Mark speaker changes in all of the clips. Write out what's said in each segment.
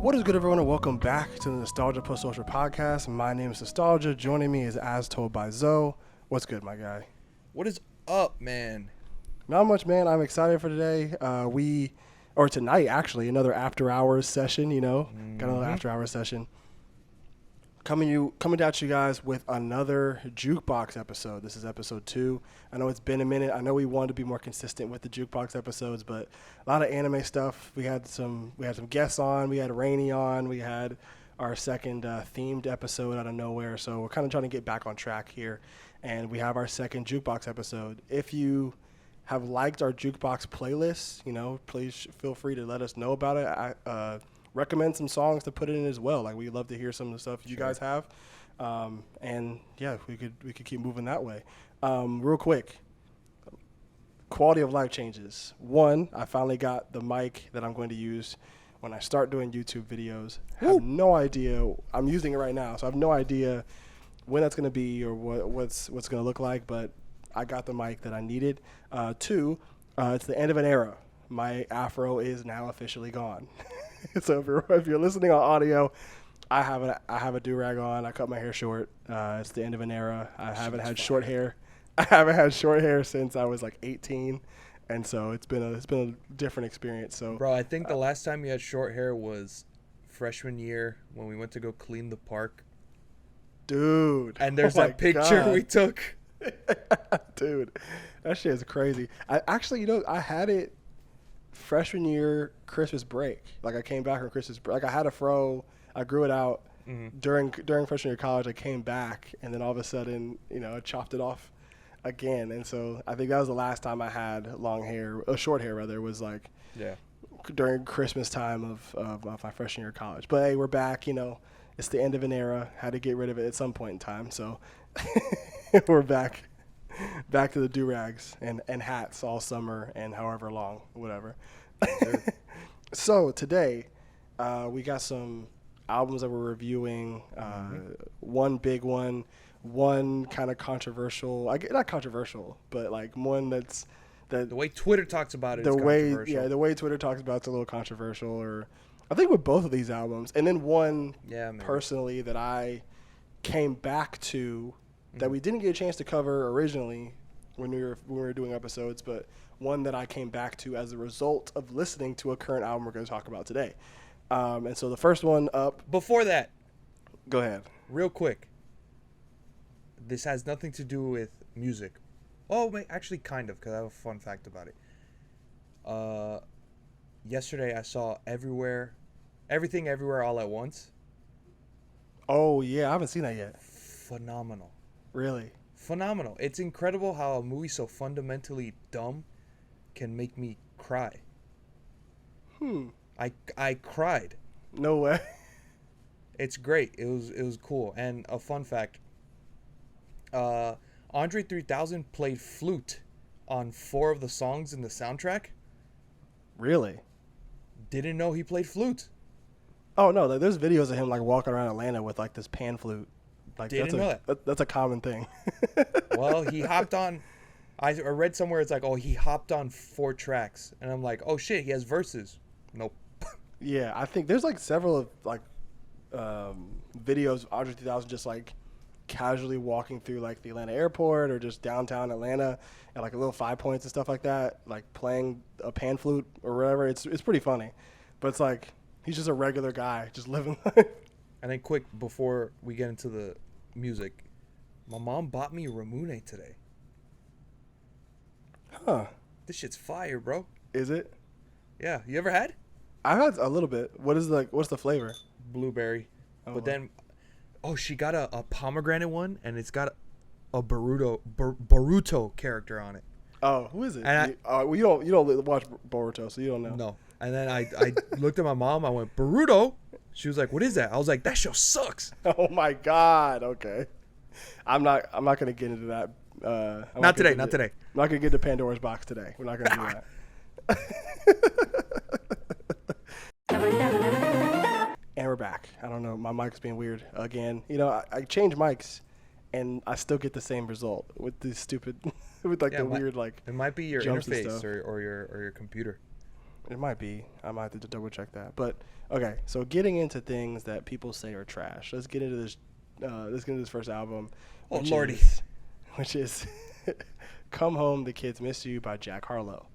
Speaker 1: What is good, everyone, and welcome back to the Nostalgia Plus Social Podcast. My name is Nostalgia. Joining me is As Told by Zoe. What's good, my guy?
Speaker 2: What is up, man?
Speaker 1: Not much, man. I'm excited for today. Tonight, actually, another after hours session, got another after hours session. Coming at you guys with another Jukebox episode. This is episode 2. I know it's been a minute. I know we wanted to be more consistent with the Jukebox episodes, but a lot of anime stuff. We had some guests on. We had Rainy on. We had our second themed episode out of nowhere. So we're kind of trying to get back on track here, and we have our second Jukebox episode. If you have liked our Jukebox playlist, please feel free to let us know about it. I recommend some songs to put it in as well. Like, we'd love to hear some of the stuff you guys have. And yeah, we could keep moving that way. Real quick, quality of life changes. One, I finally got the mic that I'm going to use when I start doing YouTube videos. I have no idea. I'm using it right now, so I have no idea when that's going to be or what's going to look like, but I got the mic that I needed. Two, it's the end of an era. My afro is now officially gone. So if you're listening on audio, I have a do-rag on. I cut my hair short. It's the end of an era. I haven't had short hair. I haven't had short hair since I was like 18, and so it's been a different experience. So,
Speaker 2: bro, I think the last time you had short hair was freshman year when we went to go clean the park.
Speaker 1: Dude,
Speaker 2: and there's that picture we took.
Speaker 1: Dude, that shit is crazy. I actually, I had it freshman year Christmas break. Like, I came back from Christmas break. Like, I had a fro. I grew it out during freshman year of college. I came back, and then all of a sudden, I chopped it off again. And so I think that was the last time I had long hair, short hair rather, was like during Christmas time of my freshman year of college. But hey, we're back. It's the end of an era. Had to get rid of it at some point in time. So we're back to the do-rags and hats all summer and however long, whatever. So today we got some albums that we're reviewing. One big one kind of controversial. Not controversial, but like one that's the
Speaker 2: way Twitter talks about it.
Speaker 1: The way Twitter talks about it's a little controversial. Or I think with both of these albums, and then one personally that I came back to that we didn't get a chance to cover originally when we were doing episodes, but one that I came back to as a result of listening to a current album we're going to talk about today. And so the first one up.
Speaker 2: Before that,
Speaker 1: go ahead.
Speaker 2: Real quick. This has nothing to do with music. Oh, actually, kind of, because I have a fun fact about it. Yesterday, I saw Everything Everywhere All at Once.
Speaker 1: Oh, yeah. I haven't seen that yet.
Speaker 2: Phenomenal.
Speaker 1: Really?
Speaker 2: Phenomenal. It's incredible how a movie so fundamentally dumb can make me cry. I cried.
Speaker 1: No way.
Speaker 2: It's great. It was cool. And a fun fact, Andre 3000 played flute on 4 of the songs in the soundtrack.
Speaker 1: Really?
Speaker 2: Didn't know he played flute.
Speaker 1: Oh no, there's videos of him like walking around Atlanta with like this pan flute. Like,
Speaker 2: didn't know that.
Speaker 1: That's a common thing.
Speaker 2: Well, he hopped on. I read somewhere it's like, oh, he hopped on 4 tracks, and I'm like, oh shit, he has verses. Nope.
Speaker 1: Yeah, I think there's like several of like videos of Andre 3000 just like casually walking through like the Atlanta airport or just downtown Atlanta at like a little 5 Points and stuff like that, like playing a pan flute or whatever. It's pretty funny, but it's like he's just a regular guy just living life.
Speaker 2: And then quick, before we get into the music, my mom bought me Ramune today.
Speaker 1: Huh.
Speaker 2: This shit's fire, bro.
Speaker 1: Is it?
Speaker 2: Yeah. You ever had?
Speaker 1: I've had a little bit. What's the flavor?
Speaker 2: Blueberry. But then, she got a pomegranate one, and it's got a Boruto character on it.
Speaker 1: Oh, who is it?
Speaker 2: And
Speaker 1: well, you don't watch Boruto, so you don't know.
Speaker 2: No. And then I looked at my mom. I went, Boruto? She was like, what is that? I was like, that show sucks.
Speaker 1: Oh my God. Okay. I'm not gonna get into that.
Speaker 2: Not today.
Speaker 1: I'm not gonna get into Pandora's box today. We're not gonna do that. And we're back. I don't know. My mic's being weird again. I change mics, and I still get the same result with this stupid, with the weird
Speaker 2: It might be your interface or your computer.
Speaker 1: It might be. I might have to double check that. But okay, so getting into things that people say are trash. Let's get into this. Let's get into this first album.
Speaker 2: Oh lordy.
Speaker 1: Which is "Come Home, the Kids Miss You" by Jack Harlow.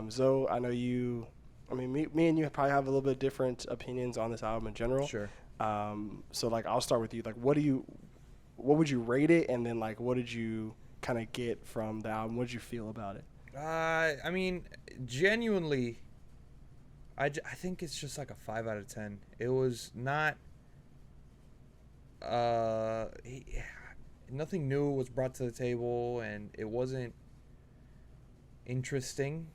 Speaker 1: Zoe, I know you. I mean, me and you probably have a little bit different opinions on this album in general.
Speaker 2: Sure.
Speaker 1: So I'll start with you. What would you rate it, and then what did you kind of get from the album? What did you feel about it?
Speaker 2: I mean, genuinely, I think it's just like a 5 out of 10. It was not. Nothing new was brought to the table, and it wasn't interesting.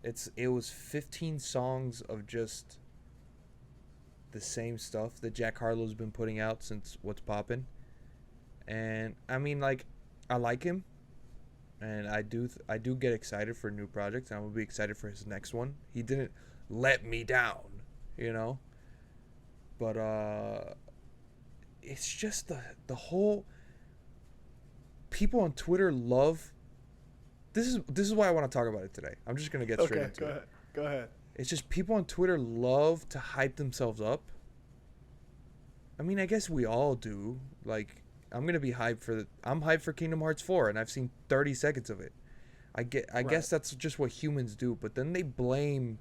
Speaker 2: It was 15 songs of just the same stuff that Jack Harlow's been putting out since What's Poppin'. And I mean, I like him, and I do get excited for new projects, and I will be excited for his next one. He didn't let me down, but it's just the whole people on Twitter love. This is why I want to talk about it today. I'm just gonna get straight into it.
Speaker 1: Go ahead.
Speaker 2: It's just people on Twitter love to hype themselves up. I mean, I guess we all do. I'm gonna be hyped I'm hyped for Kingdom Hearts 4, and I've seen 30 seconds of it. I guess that's just what humans do. But then they blame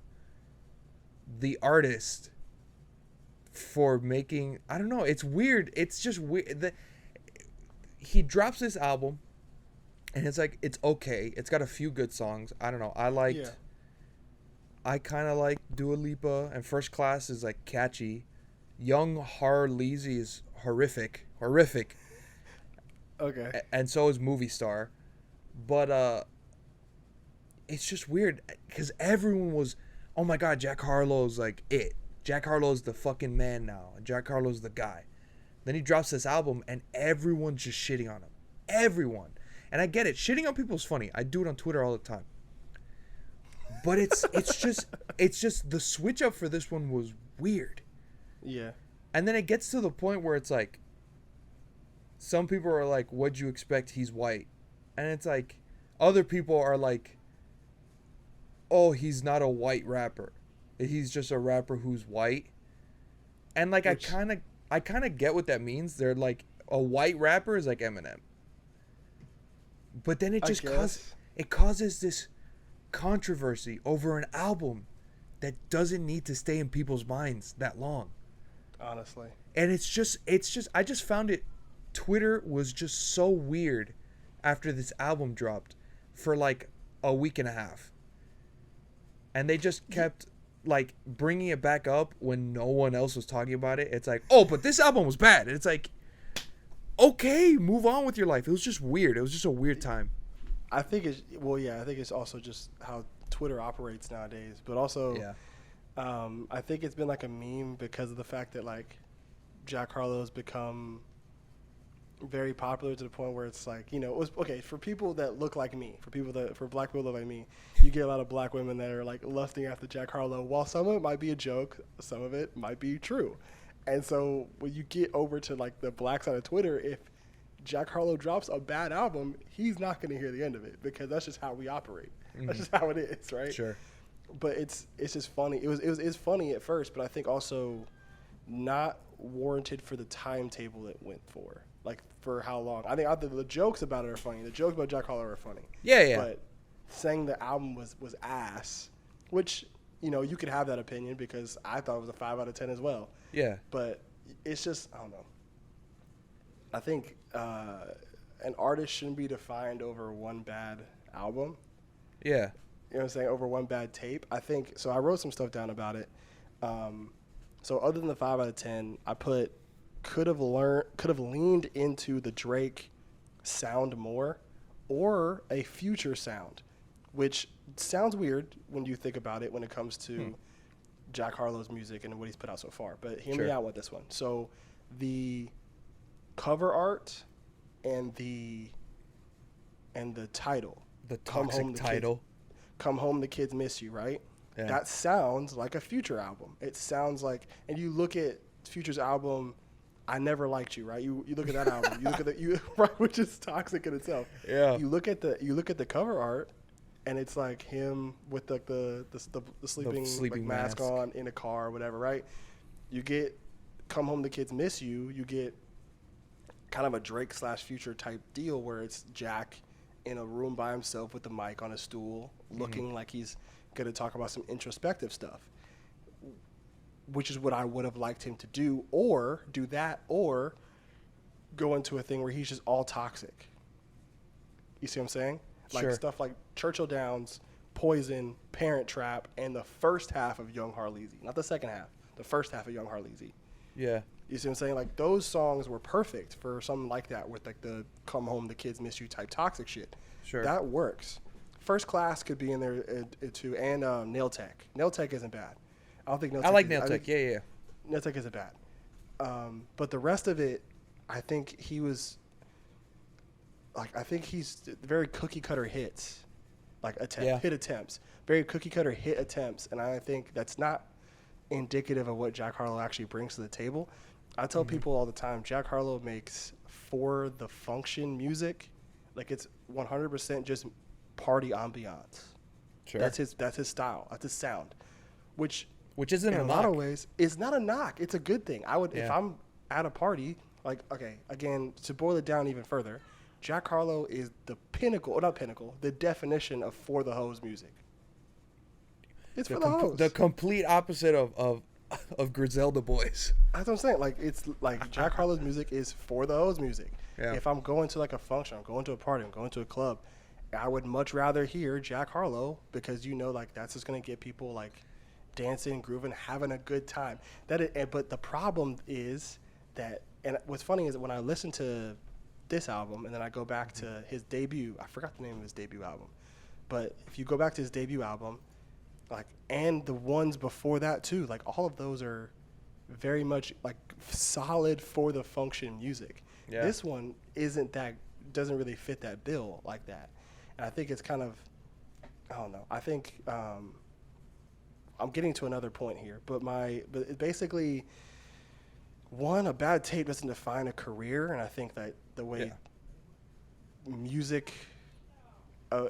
Speaker 2: the artist for making. I don't know. It's weird. It's just weird. He drops this album, and it's it's okay. It's got a few good songs. I don't know. I kind of like Dua Lipa, and First Class is catchy. Young Harleezy is horrific.
Speaker 1: Okay.
Speaker 2: And so is Movie Star. But it's just weird because everyone was, oh my God, Jack Harlow's it. Jack Harlow's the fucking man now. Jack Harlow's the guy. Then he drops this album and everyone's just shitting on him. Everyone. And I get it. Shitting on people is funny. I do it on Twitter all the time. But it's just the switch up for this one was weird.
Speaker 1: Yeah.
Speaker 2: And then it gets to the point where it's some people are like, what'd you expect? He's white. And it's other people are like, oh, he's not a white rapper. He's just a rapper who's white. And I kind of get what that means. They're a white rapper is like Eminem. But then it just causes this controversy over an album that doesn't need to stay in people's minds that long.
Speaker 1: Honestly.
Speaker 2: And it's just I just found it. Twitter was just so weird after this album dropped for a week and a half. And they just kept bringing it back up when no one else was talking about it. It's oh, but this album was bad. And it's okay, move on with your life. It was just weird. It was just a weird time.
Speaker 1: I think it's also just how Twitter operates nowadays. But also, I think it's been a meme because of the fact that Jack Harlow's become very popular to the point where it's it was okay for people that look like me, for black people that look like me. You get a lot of black women that are lusting after Jack Harlow. While some of it might be a joke, some of it might be true. And so when you get over to the black side of Twitter, if Jack Harlow drops a bad album, he's not going to hear the end of it because that's just how we operate. Mm-hmm. That's just how it is, right?
Speaker 2: Sure.
Speaker 1: But it's just funny. It's funny at first, but I think also not warranted for the timetable it went for. For how long? I think the jokes about it are funny. The jokes about Jack Harlow are funny.
Speaker 2: Yeah.
Speaker 1: But saying the album was ass, which you could have that opinion because I thought it was a 5 out of 10 as well.
Speaker 2: Yeah.
Speaker 1: But it's just I don't know. I think an artist shouldn't be defined over one bad album.
Speaker 2: Yeah.
Speaker 1: You know what I'm saying? Over one bad tape. I think so. I wrote some stuff down about it. So other than the 5 out of 10, I put could have leaned into the Drake sound more, or a future sound, which sounds weird when you think about it when it comes to Jack Harlow's music and what he's put out so far. But hear me out with this one. So the cover art and the title,
Speaker 2: The toxic title.
Speaker 1: Come Home, the Kids Miss You, right?
Speaker 2: Yeah.
Speaker 1: That sounds like a Future album. It sounds like, and you look at Future's album, I Never Liked You, right? You look at that album, you look at right, which is toxic in itself.
Speaker 2: Yeah.
Speaker 1: You look at the cover art, and it's like him with like the sleeping like mask on in a car or whatever, right? You get Come Home, the Kids Miss You. You get kind of a Drake / Future type deal where it's Jack in a room by himself with the mic on a stool, looking like he's going to talk about some introspective stuff, which is what I would have liked him to do, or do that, or go into a thing where he's just all toxic. You see what I'm saying? Like stuff like Churchill Downs, Poison, Parent Trap, and the first half of Young Harleasy. Not the second half, the first half of Young Harleasy.
Speaker 2: Yeah.
Speaker 1: You see what I'm saying? Like, those songs were perfect for something like that with, like, the Come Home, the Kids Miss You type toxic shit.
Speaker 2: Sure.
Speaker 1: That works. First Class could be in there, too, and Nail Tech. Nail Tech isn't bad. I don't think Nail Tech
Speaker 2: I like Nail Tech. Yeah.
Speaker 1: Nail Tech isn't bad. But the rest of it, I think he was, like, I think he's very cookie-cutter hits. Like, hit attempts. Very cookie-cutter hit attempts. And I think that's not indicative of what Jack Harlow actually brings to the table. I tell people all the time, Jack Harlow makes for the function music, like it's 100% just party ambiance.
Speaker 2: Sure.
Speaker 1: That's his style. That's his sound, which
Speaker 2: isn't
Speaker 1: in a lot of ways is not a knock. It's a good thing. I would if I'm at a party, like, okay, again, to boil it down even further, Jack Harlow is the pinnacle, or not pinnacle, the definition of for the hoes music. It's for the hoes.
Speaker 2: The complete opposite of Griselda Boys.
Speaker 1: That's what I'm saying. Like, it's like Jack Harlow's music is for the hoes music.
Speaker 2: Yeah.
Speaker 1: If I'm going to like a function, I'm going to a party, I'm going to a club, I would much rather hear Jack Harlow because like that's just gonna get people like dancing, grooving, having a good time. But the problem is that, and what's funny is that when I listen to this album and then I go back to his debut, I forgot the name of his debut album, but if you go back to his debut album, like, and the ones before that too, like all of those are very much like solid for the function music. Yeah. This one doesn't really fit that bill like that. And I think it's kind of, I don't know. I think I'm getting to another point here, but it basically, a bad tape doesn't define a career, and I think that the way music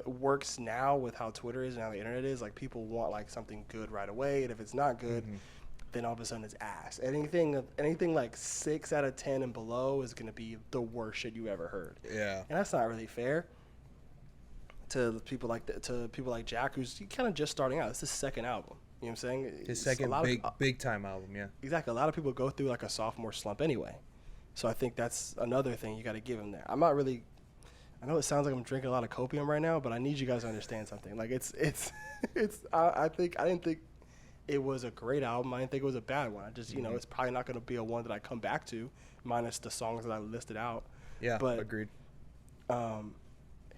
Speaker 1: works now with how Twitter is and how the internet is, like people want like something good right away, and if it's not good, then all of a sudden it's ass. Anything like 6 out of 10 and below is going to be the worst shit you ever heard. Yeah, and that's not really fair to people like Jack, who's kind of just starting out. It's his second album. You know what I'm saying?
Speaker 2: His second big time album. Yeah,
Speaker 1: exactly. A lot of people go through like a sophomore slump anyway, so I think that's another thing you got to give him there. I'm not really. I know it sounds like I'm drinking a lot of copium right now, but I need you guys to understand something. Like it's. I didn't think it was a great album. I didn't think it was a bad one. I just it's probably not going to be a one that I come back to, minus the songs that I listed out.
Speaker 2: Yeah, but agreed.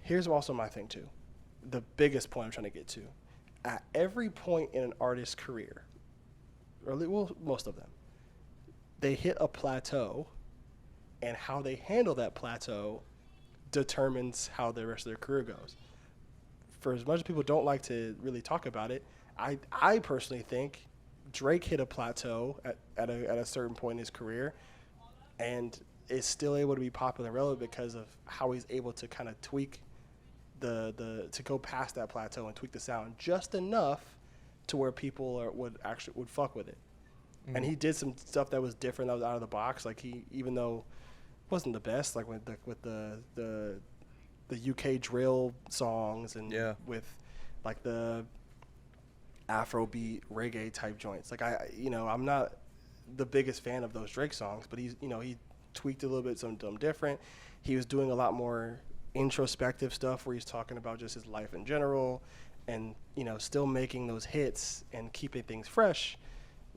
Speaker 1: Here's also my thing too, the biggest point I'm trying to get to. At every point in an artist's career, most of them, they hit a plateau, and how they handle that plateau determines how the rest of their career goes. For as much as people don't like to really talk about it, I personally think Drake hit a plateau at a certain point in his career, and is still able to be popular and relevant because of how he's able to kind of tweak to go past that plateau and tweak the sound just enough to where people would fuck with it. And he did some stuff that was different, that was out of the box. Like even though it wasn't the best, like with the UK drill songs and with like the Afrobeat reggae type joints. Like I'm not the biggest fan of those Drake songs, but he tweaked a little bit, something different. He was doing a lot more introspective stuff where he's talking about just his life in general, and still making those hits and keeping things fresh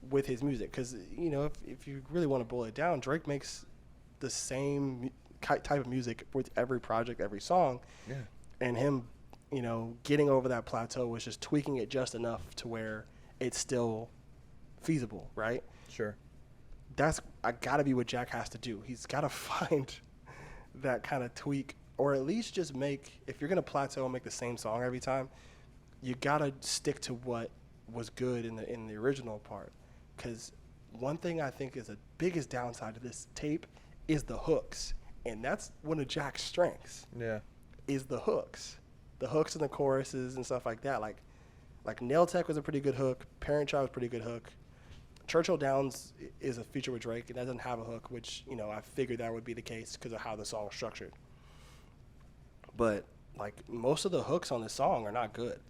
Speaker 1: with his music. Because if you really want to boil it down, Drake makes the same type of music with every project, every song.
Speaker 2: Yeah.
Speaker 1: And him, getting over that plateau was just tweaking it just enough to where it's still feasible, right?
Speaker 2: Sure.
Speaker 1: That's gotta be what Jack has to do. He's gotta find that kind of tweak, or at least just if you're gonna plateau and make the same song every time, you gotta stick to what was good in the original part. Because one thing I think is the biggest downside to this tape is the hooks, and that's one of Jack's strengths.
Speaker 2: Yeah.
Speaker 1: Is the hooks and the choruses and stuff like that. Like Nail Tech was a pretty good hook. Parent Child was a pretty good hook. Churchill Downs is a feature with Drake, and that doesn't have a hook, which, I figured that would be the case because of how the song is structured. But, like, most of the hooks on this song are not good.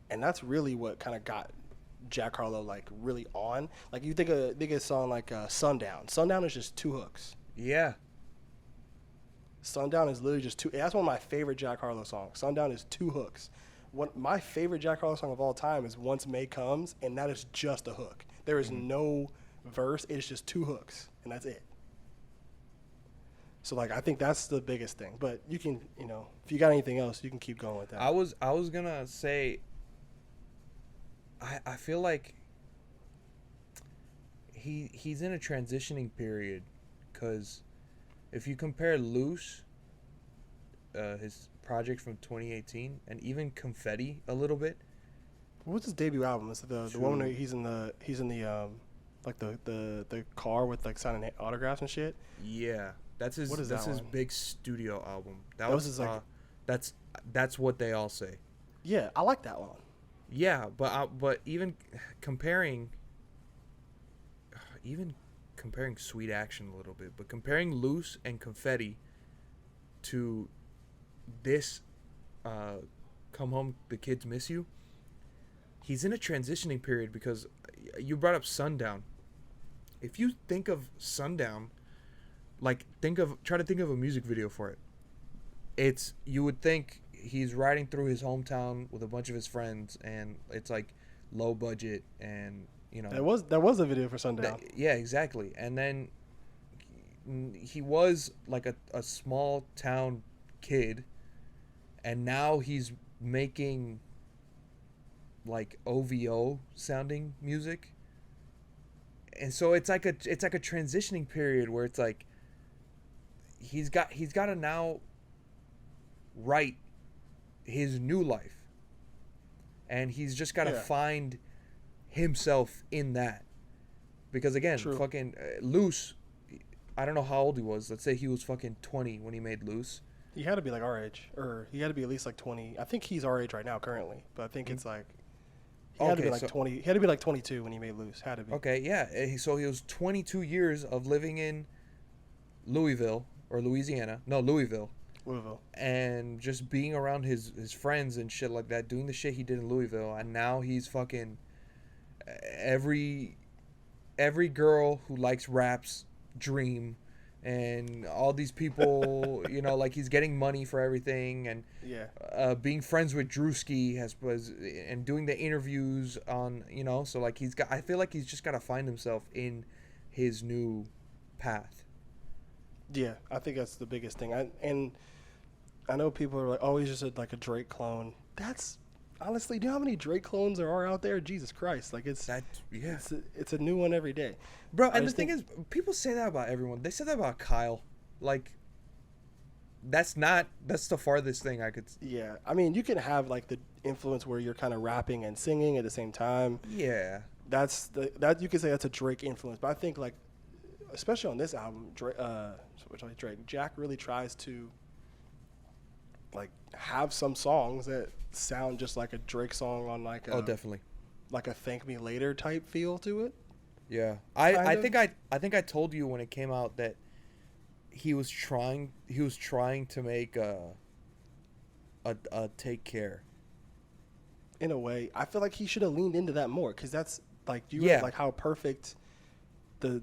Speaker 1: And that's really what kind of got Jack Harlow, like, really on. Like, you think of a song like Sundown. Sundown is just 2 hooks.
Speaker 2: Yeah.
Speaker 1: Sundown is literally just 2. That's one of my favorite Jack Harlow songs. Sundown is 2 hooks. My favorite Jack Harlow song of all time is Once May Comes, and that is just a hook. There is no verse. It's just 2 hooks, and that's it. So, like, I think that's the biggest thing. But you can, if you got anything else, you can keep going with that.
Speaker 2: I was gonna say, I feel like he's in a transitioning period, because if you compare Loose, his project from 2018, and even Confetti a little bit.
Speaker 1: What's his debut album? Is it the one where he's in the like the car with like signing autographs and shit?
Speaker 2: Yeah, that's his.
Speaker 1: What is
Speaker 2: that's
Speaker 1: that
Speaker 2: his
Speaker 1: one?
Speaker 2: big studio album. That
Speaker 1: was
Speaker 2: was
Speaker 1: his, like-
Speaker 2: that's what they all say.
Speaker 1: Yeah, I like that one.
Speaker 2: Yeah, but even comparing Sweet Action a little bit, but comparing Loose and Confetti to this Come Home, the Kids Miss You, he's in a transitioning period, because you brought up Sundown. If you think of Sundown, like try to think of a music video for it. You would think he's riding through his hometown with a bunch of his friends, and it's like low budget, and
Speaker 1: That was a video for Sundown.
Speaker 2: yeah, exactly. And then he was like a small town kid, and now he's making like OVO sounding music. And so it's like a transitioning period where it's like he's got to now write his new life, and he's just got to find himself in that. Because again,
Speaker 1: True.
Speaker 2: fucking Loose, I don't know how old he was. Let's say he was fucking 20 when he made Loose.
Speaker 1: He had to be like our age, or he had to be at least like 20. I think he's our age right now currently, but I think it's like he had to be like 20. He had to be like 22 when he made Loose. Had to be.
Speaker 2: Okay, yeah. So he was 22 years of living in Louisville or Louisiana. No, Louisville. And just being around his friends and shit like that, doing the shit he did in Louisville, and now he's fucking every girl who likes rap's dream, and all these people, like he's getting money for everything, and being friends with Drewski and doing the interviews on, so like I feel like he's just got to find himself in his new path.
Speaker 1: Yeah, I think that's the biggest thing. I know people are like, oh, he's just like a Drake clone. That's honestly, do you know how many Drake clones there are out there? Jesus Christ, like it's a new one every day,
Speaker 2: bro. And the thing is, people say that about everyone. They said that about Kyle. Like, that's the farthest thing I could.
Speaker 1: Yeah, I mean, you can have like the influence where you're kind of rapping and singing at the same time.
Speaker 2: Yeah,
Speaker 1: that you could say that's a Drake influence. But I think like, especially on this album, Jack really tries to like have some songs that sound just like a Drake song on like a
Speaker 2: definitely
Speaker 1: like a Thank Me Later type feel to it.
Speaker 2: Yeah, I think I told you when it came out that he was trying to make a Take Care.
Speaker 1: In a way, I feel like he should have leaned into that more, because that's like like how perfect the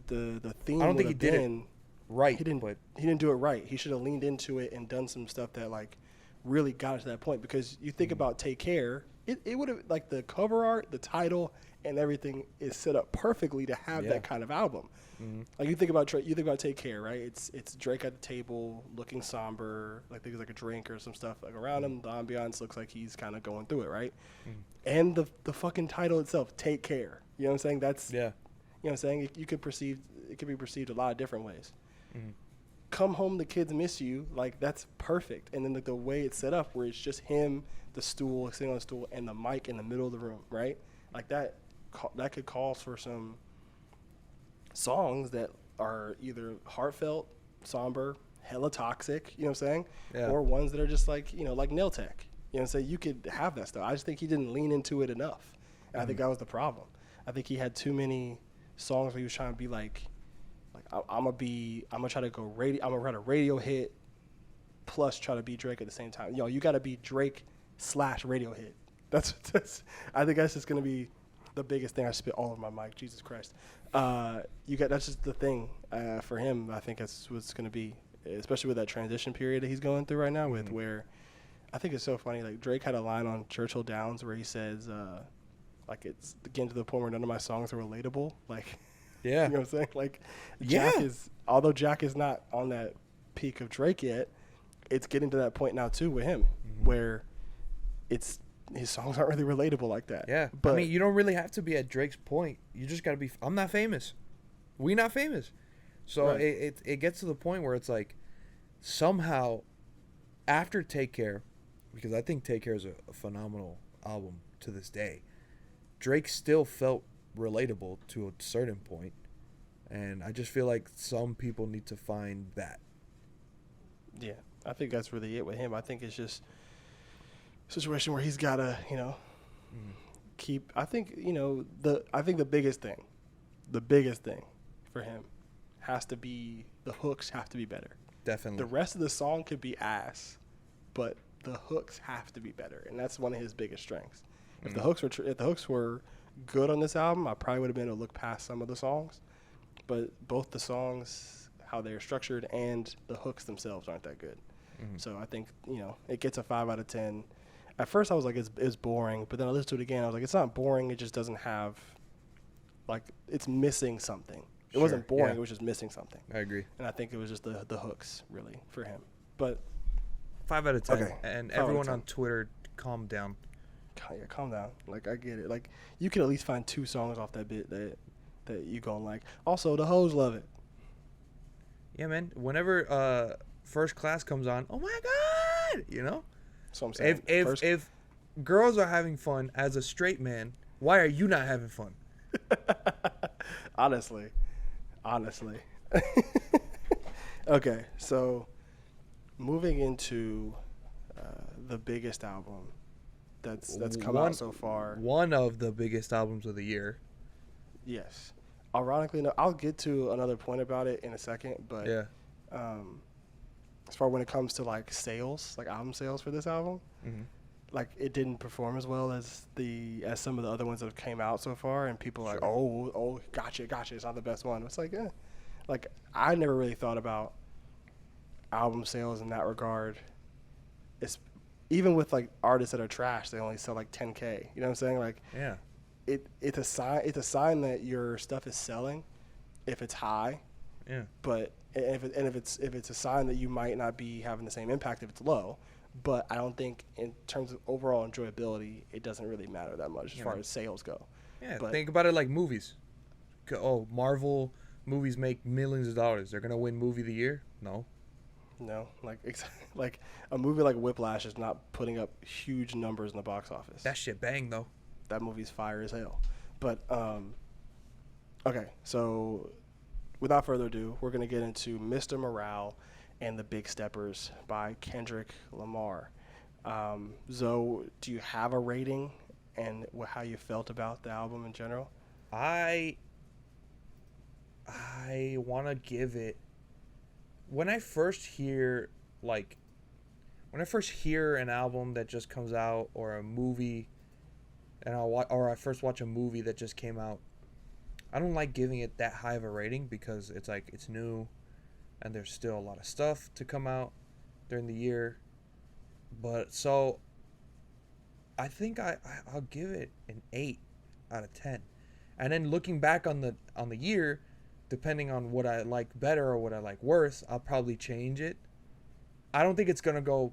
Speaker 1: theme.
Speaker 2: I don't think he did
Speaker 1: it
Speaker 2: right.
Speaker 1: He didn't do it right. He should have leaned into it and done some stuff that like really got it to that point. Because you think about Take Care, it would have, like, the cover art, the title, and everything is set up perfectly to have
Speaker 2: Yeah.
Speaker 1: that kind of album.
Speaker 2: Mm-hmm.
Speaker 1: Like you think about Take Care, right? It's Drake at the table, looking somber, like there's like a drink or some stuff like around him. The ambiance looks like he's kind of going through it, right?
Speaker 2: Mm-hmm.
Speaker 1: And the fucking title itself, Take Care. You know what I'm saying? That's
Speaker 2: Yeah.
Speaker 1: You know what I'm saying? It could be perceived a lot of different ways.
Speaker 2: Mm-hmm.
Speaker 1: Come Home, the Kids Miss You, like that's perfect. And then the way it's set up, where it's just him, the stool, sitting on the stool, and the mic in the middle of the room, right? Like that could call for some songs that are either heartfelt, somber, hella toxic, you know what I'm saying?
Speaker 2: Yeah.
Speaker 1: Or ones that are just like, like Nail Tech. You know what I'm saying? You could have that stuff. I just think he didn't lean into it enough. And I think that was the problem. I think he had too many songs where he was trying to be like I'm gonna try to go radio. I'm gonna write a radio hit, plus try to be Drake at the same time. You got to be Drake / radio hit. That's I think that's just gonna be the biggest thing. I spit all over my mic. Jesus Christ. That's just the thing for him. I think that's what's gonna be, especially with that transition period that he's going through right now. With where I think it's so funny. Like Drake had a line on Churchill Downs where he says, like it's getting to the point where none of my songs are relatable. Like.
Speaker 2: Yeah.
Speaker 1: You know what I'm saying? Like,
Speaker 2: Yeah.
Speaker 1: although Jack is not on that peak of Drake yet, it's getting to that point now too with him, where his songs aren't really relatable like that.
Speaker 2: Yeah.
Speaker 1: But
Speaker 2: I mean, you don't really have to be at Drake's point. You just got to be, I'm not famous. We not famous. So
Speaker 1: Right.
Speaker 2: it gets to the point where it's like, somehow, after Take Care, because I think Take Care is a phenomenal album to this day, Drake still felt relatable to a certain point, and I just feel like some people need to find that.
Speaker 1: yeah, I think that's really it with him. I think it's just a situation where he's gotta, keep. I think the biggest thing for him has to be the hooks have to be better.
Speaker 2: Definitely.
Speaker 1: The rest of the song could be ass, but the hooks have to be better, and that's one of his biggest strengths. If the hooks were good on this album, I probably would have been able to look past some of the songs, but both the songs, how they're structured, and the hooks themselves aren't that good. So I think it gets a 5 out of 10. At first I was like it's boring, but then I listened to it again. I was like, it's not boring. It just doesn't have, like, it's missing something. It
Speaker 2: Sure,
Speaker 1: wasn't boring.
Speaker 2: yeah.
Speaker 1: It was just missing something.
Speaker 2: I agree.
Speaker 1: And I think it was just the hooks really for him. But
Speaker 2: 5 out of 10.
Speaker 1: Okay.
Speaker 2: And
Speaker 1: 5 out of
Speaker 2: everyone
Speaker 1: 10.
Speaker 2: on Twitter, calm down.
Speaker 1: yeah, calm down. Like, I get it. Like, you can at least find 2 songs off that bit that you gonna like. Also, the hoes love it.
Speaker 2: Yeah, man. Whenever First Class comes on, oh my god,
Speaker 1: So I'm saying,
Speaker 2: if girls are having fun as a straight man, why are you not having fun?
Speaker 1: honestly. Okay, so moving into the biggest album that's come out so far.
Speaker 2: One of the biggest albums of the year.
Speaker 1: Yes. Ironically enough, I'll get to another point about it in a second, but
Speaker 2: Yeah.
Speaker 1: as far when it comes to like sales, like album sales for this album, like it didn't perform as well as some of the other ones that have came out so far, and people are like, oh, gotcha, it's not the best one. It's like, like I never really thought about album sales in that regard. It's even with like artists that are trash, they only sell like 10K. You know what I'm saying? Like,
Speaker 2: Yeah.
Speaker 1: it's a sign that your stuff is selling if it's high.
Speaker 2: Yeah.
Speaker 1: But if it's a sign that you might not be having the same impact if it's low. But I don't think in terms of overall enjoyability, it doesn't really matter that much as far as sales go.
Speaker 2: Yeah.
Speaker 1: But
Speaker 2: Think about it like movies. Marvel movies make millions of dollars. They're gonna win movie of the year? No.
Speaker 1: no, like a movie like Whiplash is not putting up huge numbers in the box office.
Speaker 2: That shit bang though.
Speaker 1: That movie's fire as hell. But okay, so without further ado, we're gonna get into Mr. Morale and the Big Steppers by Kendrick Lamar. Zoe, do you have a rating and how you felt about the album in general?
Speaker 2: I want to give it, when I first hear an album that just comes out, or a movie, and I first watch a movie that just came out, I don't like giving it that high of a rating, because it's like it's new and there's still a lot of stuff to come out during the year. But so I think I'll give it an 8 out of 10. And then looking back on the year, depending on what I like better or what I like worse, I'll probably change it. I don't think it's gonna go,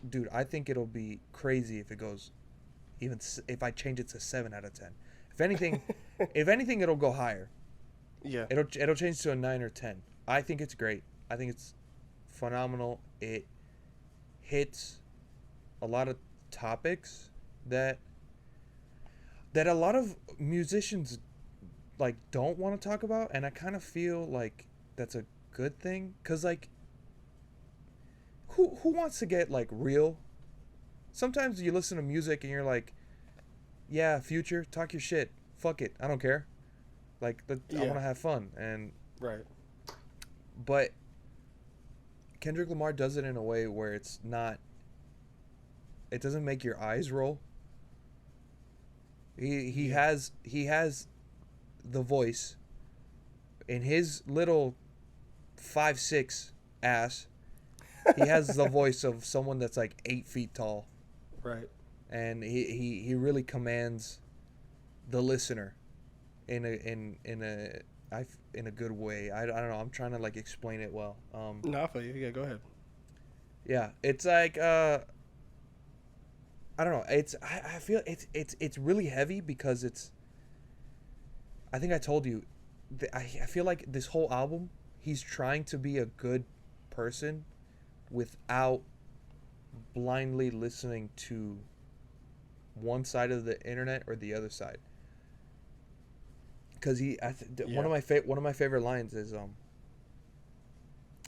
Speaker 2: dude. I think it'll be crazy if it goes, even if I change it to 7 out of 10. If anything, if anything, it'll go higher.
Speaker 1: Yeah.
Speaker 2: It'll change to a 9 or 10. I think it's great. I think it's phenomenal. It hits a lot of topics that a lot of musicians like don't want to talk about, and I kind of feel like that's a good thing, cuz like who wants to get like real? Sometimes you listen to music and you're like, yeah, Future, talk your shit. Fuck it. I don't care. Like I want to have fun, and
Speaker 1: right.
Speaker 2: But Kendrick Lamar does it in a way where it doesn't make your eyes roll. He has the voice in his little 5'6" ass. He has the voice of someone that's like 8 feet tall.
Speaker 1: Right.
Speaker 2: And he really commands the listener in a good way. I don't know. I'm trying to like explain it well.
Speaker 1: No, I feel you. Yeah, go ahead.
Speaker 2: Yeah, it's like I don't know. I feel it's really heavy because it's. I think I told you, I feel like this whole album, he's trying to be a good person, without blindly listening to one side of the internet or the other side. Because one of my favorite lines is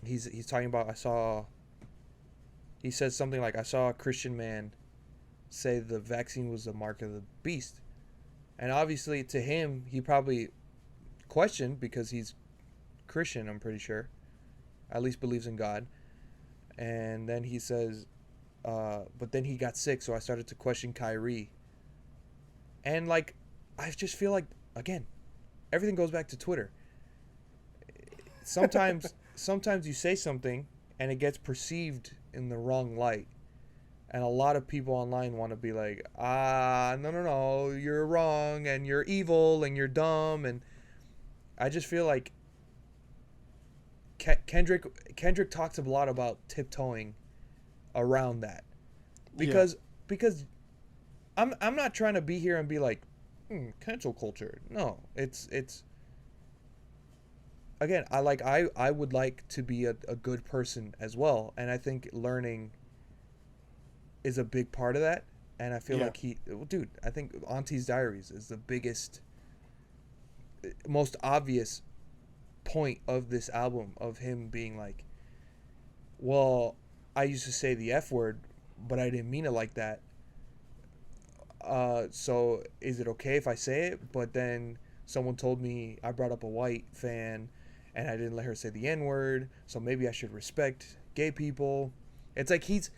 Speaker 2: he's talking about he says something like, I saw a Christian man say the vaccine was the mark of the beast. And obviously to him, he probably questioned, because he's Christian, I'm pretty sure. At least believes in God. And then he says, but then he got sick, so I started to question Kyrie. And like, I just feel like, again, everything goes back to Twitter. Sometimes you say something and it gets perceived in the wrong light. And a lot of people online want to be like, no, you're wrong, and you're evil, and you're dumb. And I just feel like Kendrick talks a lot about tiptoeing around that. Because I'm not trying to be here and be like, cancel culture. No, it's again, I would like to be a good person as well, and I think learning is a big part of that. And I feel like I think Auntie's Diaries is the biggest, most obvious point of this album, of him being like, well, I used to say the F word, but I didn't mean it like that. So is it okay if I say it? But then someone told me I brought up a white fan and I didn't let her say the N word, so maybe I should respect gay people. It's like he's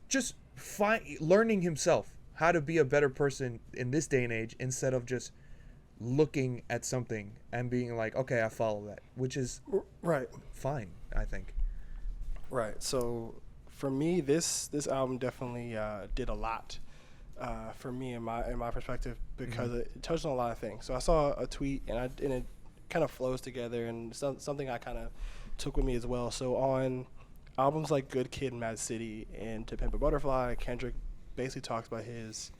Speaker 2: just learning himself how to be a better person in this day and age, instead of just looking at something and being like, okay, I follow that, which is
Speaker 1: right,
Speaker 2: fine, I think.
Speaker 1: Right. So for me, this album definitely did a lot for me in my perspective, because it touched on a lot of things. So I saw a tweet and it kind of flows together, and something I kind of took with me as well. So on albums like Good Kid, Mad City, and To Pimp a Butterfly, Kendrick basically talks about his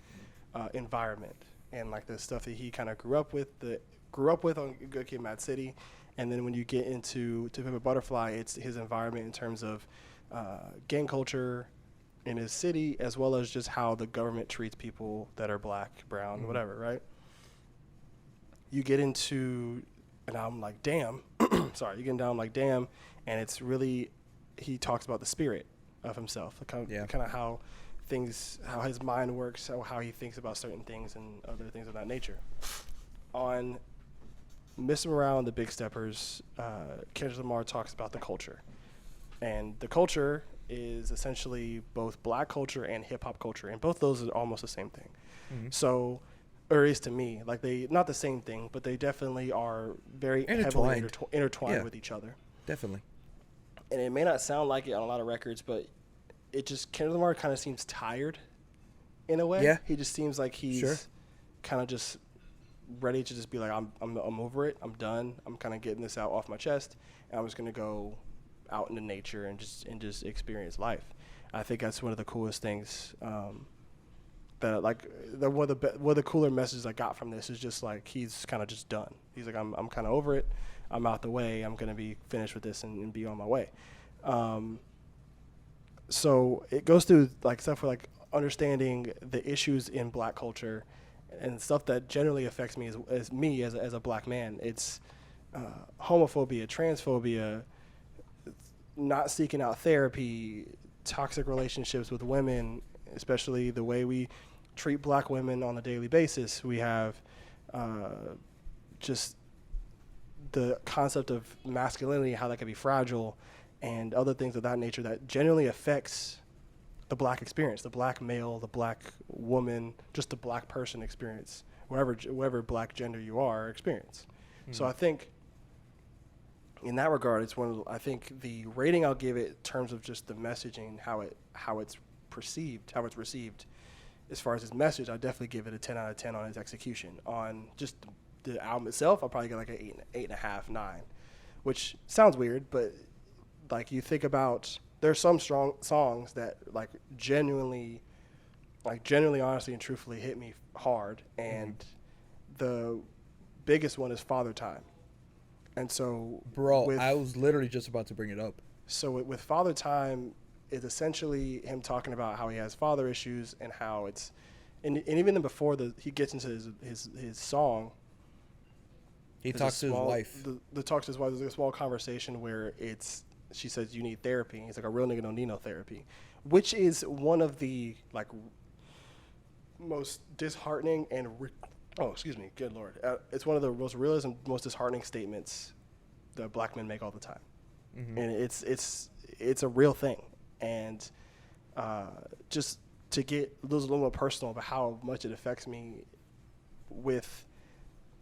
Speaker 1: environment and like the stuff that he kind of grew up with on Good Kid, Mad City. And then when you get into To Pimp a Butterfly, it's his environment in terms of gang culture in his city, as well as just how the government treats people that are black, brown, whatever, right? You get into an album like Damn, you get into an album like Damn, and it's really, he talks about the spirit of himself, kind of how his mind works, how he thinks about certain things and other things of that nature. On Miss Morale and the Big Steppers, Kendrick Lamar talks about the culture. And the culture is essentially both black culture and hip-hop culture, and both those are almost the same thing. So, or is to me, like they, not the same thing, but they definitely are very heavily intertwined with each other.
Speaker 2: Definitely.
Speaker 1: And it may not sound like it on a lot of records, but it just, Kendrick Lamar kind of seems tired in a way.
Speaker 2: Yeah.
Speaker 1: He just seems like he's kind of just ready to just be like, I'm over it. I'm done. I'm kind of getting this out off my chest, and I'm just gonna go out into nature and just experience life. I think that's one of the coolest things. That like one of the cooler messages I got from this is just like he's kind of just done. He's like, I'm kind of over it. I'm out the way. I'm gonna be finished with this and be on my way. So it goes through like stuff for like understanding the issues in Black culture and stuff that generally affects me as a Black man. It's homophobia, transphobia, not seeking out therapy, toxic relationships with women, especially the way we treat Black women on a daily basis. We have just the concept of masculinity, how that can be fragile, and other things of that nature that generally affects the Black experience, the Black male, the Black woman, just the Black person experience, whatever Black gender you are, experience. Mm-hmm. So I think in that regard, I think the rating I'll give it in terms of just the messaging, how it's perceived, how it's received, as far as its message, I'll definitely give it a 10 out of 10 on its execution. On just the album itself, I'll probably get like an 8.5, 9, which sounds weird, but like you think about, there's some strong songs that like genuinely, honestly and truthfully hit me hard, and the biggest one is Father Time. And so,
Speaker 2: bro, I was literally just about to bring it up.
Speaker 1: So with Father Time, it's essentially him talking about how he has father issues and how it's, and even then before he gets into his song,
Speaker 2: he talks to his wife.
Speaker 1: The talks to his wife. There's a small conversation where she says, "You need therapy." He's like, "A real nigga don't need no therapy," which is one of the like most disheartening and good Lord, it's one of the most realist and most disheartening statements that Black men make all the time, and it's a real thing. And just to get a little more personal about how much it affects me with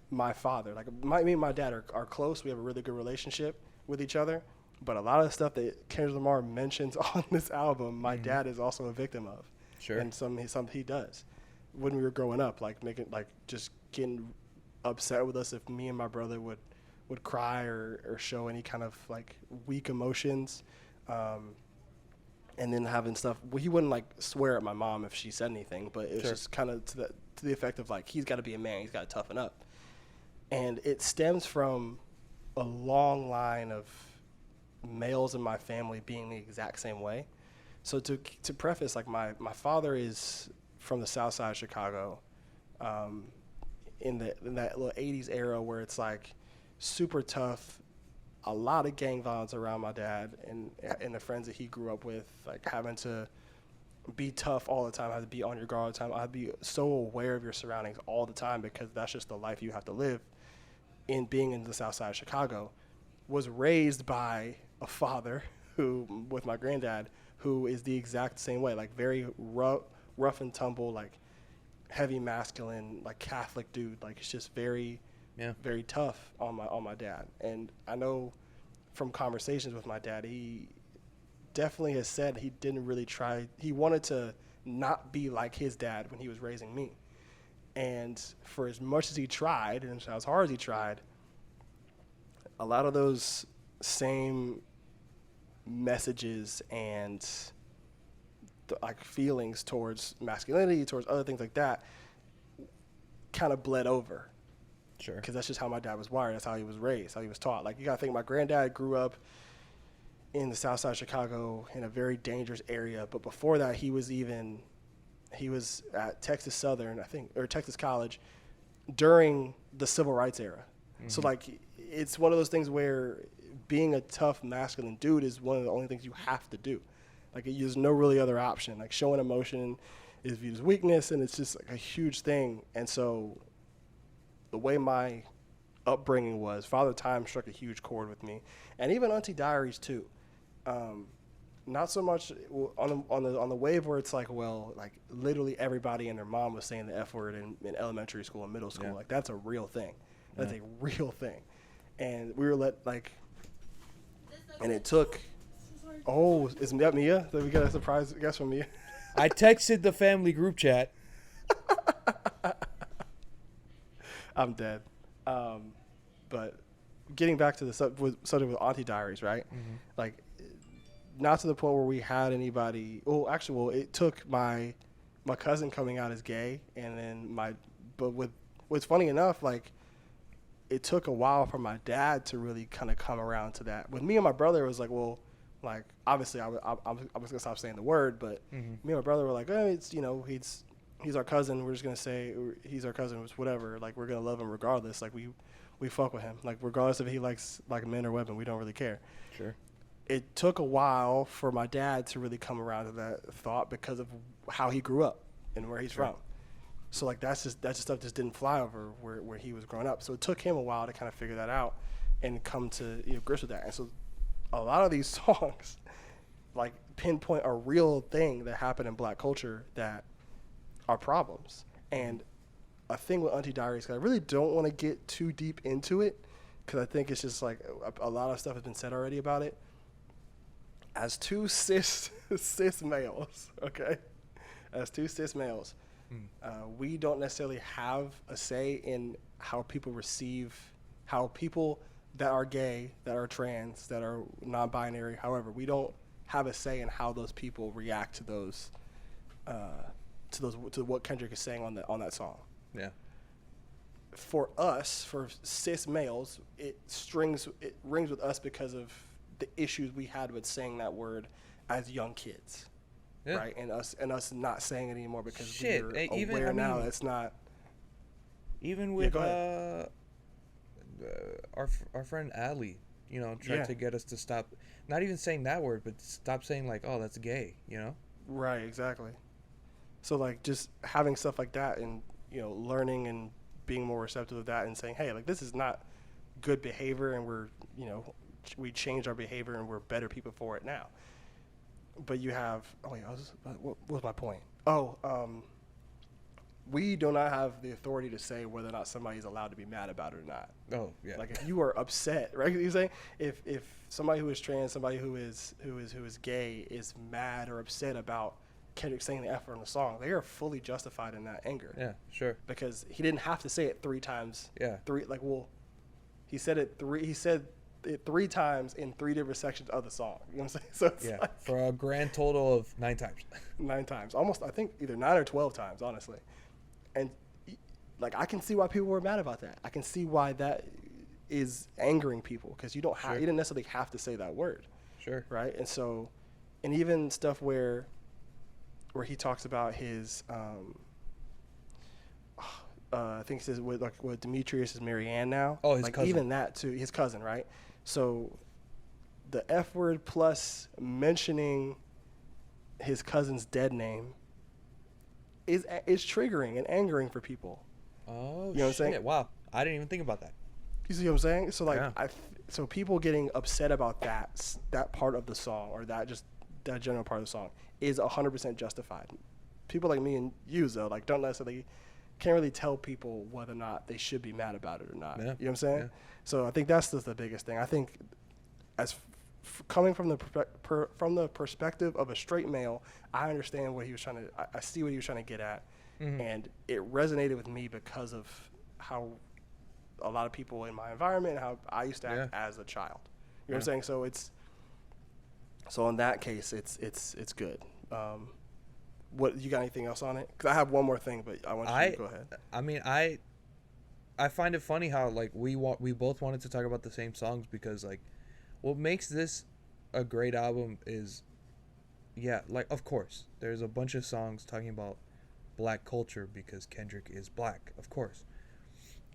Speaker 1: my father. Like me and my dad are close. We have a really good relationship with each other. But a lot of the stuff that Kendrick Lamar mentions on this album, my dad is also a victim of. Sure. And some he does. When we were growing up, like just getting upset with us if me and my brother would cry or show any kind of like weak emotions. And then having stuff, well, he wouldn't like swear at my mom if she said anything, but it was just kind of to the effect of like, he's got to be a man, he's got to toughen up. And it stems from a long line of males in my family being the exact same way. So to preface, like my father is from the South Side of Chicago, in that little 80s era where it's like super tough, a lot of gang violence around my dad and the friends that he grew up with, like having to be tough all the time, have to be on your guard all the time. I'd be so aware of your surroundings all the time because that's just the life you have to live in being in the South Side of Chicago. Was raised by a father who, with my granddad, who is the exact same way, like very rough and tumble, like heavy masculine, like Catholic dude. Like it's just very tough on my dad. And I know from conversations with my dad, he definitely has said he didn't really try. He wanted to not be like his dad when he was raising me. And for as much as he tried and as hard as he tried, a lot of those same messages and like feelings towards masculinity, towards other things like that, kind of bled over. Sure. Because that's just how my dad was wired. That's how he was raised, how he was taught. Like, you got to think, my granddad grew up in the South Side of Chicago in a very dangerous area. But before that, he was at Texas Southern, I think, or Texas College during the Civil Rights era. Mm-hmm. So, like, it's one of those things where being a tough, masculine dude is one of the only things you have to do. Like, there's no really other option. Like, showing emotion is viewed as weakness, and it's just, like, a huge thing. And so the way my upbringing was, Father Time struck a huge chord with me. And even Auntie Diaries, too. Not so much on the wave where it's like, well, like, literally everybody and their mom was saying the F word in elementary school and middle school. Yeah. Like, that's a real thing. That's a real thing. And we were and it took, is that Mia? Did we get a surprise guest from Mia?
Speaker 2: I texted the family group chat.
Speaker 1: I'm dead. But getting back to the subject with Auntie Diaries, right?
Speaker 2: Mm-hmm.
Speaker 1: Like, not to the point where we had anybody. Well, it took my cousin coming out as gay, and then but what's funny enough, like, it took a while for my dad to really kind of come around to that. With me and my brother, it was like, well, like, obviously I was gonna stop saying the word, but
Speaker 2: Mm-hmm.
Speaker 1: me and my brother were like, it's he's our cousin. We're just gonna say he's our cousin. It's whatever. Like, we're gonna love him regardless. Like, we fuck with him. Like, regardless if he likes like men or women, we don't really care.
Speaker 2: Sure.
Speaker 1: It took a while for my dad to really come around to that thought because of how he grew up and where he's
Speaker 2: Sure.
Speaker 1: from. So, like, that's just stuff just didn't fly over where he was growing up. So it took him a while to kind of figure that out and come to grips with that. And so a lot of these songs like pinpoint a real thing that happened in black culture that are problems. And a thing with Auntie Diaries, 'cause I really don't want to get too deep into it because I think it's just like a lot of stuff has been said already about it. As two cis males, okay? As two cis males, we don't necessarily have a say in how people how people that are gay, that are trans, that are non-binary, however, we don't have a say in how those people react to to what Kendrick is saying on that song.
Speaker 2: Yeah.
Speaker 1: For us, for cis males, it rings with us because of the issues we had with saying that word as young kids.
Speaker 2: Yeah.
Speaker 1: Right, and us not saying it anymore because
Speaker 2: Shit,
Speaker 1: we're
Speaker 2: even,
Speaker 1: aware
Speaker 2: I mean,
Speaker 1: now that's not.
Speaker 2: Even with
Speaker 1: go ahead.
Speaker 2: our friend Allie, tried to get us to stop, not even saying that word, but stop saying like, oh, that's gay,
Speaker 1: Right, exactly. So, like, just having stuff like that and learning and being more receptive of that and saying, hey, like, this is not good behavior, and we're we changed our behavior and we're better people for it now. But you have, what was my point? We do not have the authority to say whether or not somebody's allowed to be mad about it or not.
Speaker 2: Oh, yeah.
Speaker 1: Like, if you are upset, right? You say if somebody who is trans, somebody who is gay is mad or upset about Kendrick saying the F word in the song, they are fully justified in that anger.
Speaker 2: Yeah, sure.
Speaker 1: Because he didn't have to say it 3 times.
Speaker 2: Yeah.
Speaker 1: He said it 3 times in 3 different sections of the song. You know what I'm saying? So it's like
Speaker 2: for a grand total of 9 times.
Speaker 1: 9 times, almost. I think either 9 or 12 times, honestly. And like, I can see why people were mad about that. I can see why that is angering people because you didn't necessarily have to say that word.
Speaker 2: Sure.
Speaker 1: Right. And so, and even stuff where he talks about his, I think he says with Demetrius is Marianne now.
Speaker 2: Oh, his cousin.
Speaker 1: Even that too, his cousin, right? So the F word plus mentioning his cousin's dead name is triggering and angering for people.
Speaker 2: Oh,
Speaker 1: you know what I'm saying?
Speaker 2: Wow, I didn't even think about that.
Speaker 1: You see what I'm saying? So like,
Speaker 2: yeah.
Speaker 1: So people getting upset about that part of the song or that general part of the song is 100% justified. People like me and you, though, like, don't necessarily can't really tell people whether or not they should be mad about it or not.
Speaker 2: Yeah.
Speaker 1: You know what I'm saying?
Speaker 2: Yeah.
Speaker 1: So I think that's just the biggest thing. I think as coming from the perspective of a straight male, I understand what he was trying to. I see what he was trying to get at, and it resonated with me because of how a lot of people in my environment and how I used to act as a child. You know what I'm saying? So in that case, it's good. What you got anything else on it? Because I have one more thing, but I want you to go ahead.
Speaker 2: I mean, I find it funny how like we both wanted to talk about the same songs because like what makes this a great album is like of course there's a bunch of songs talking about black culture because Kendrick is black, of course.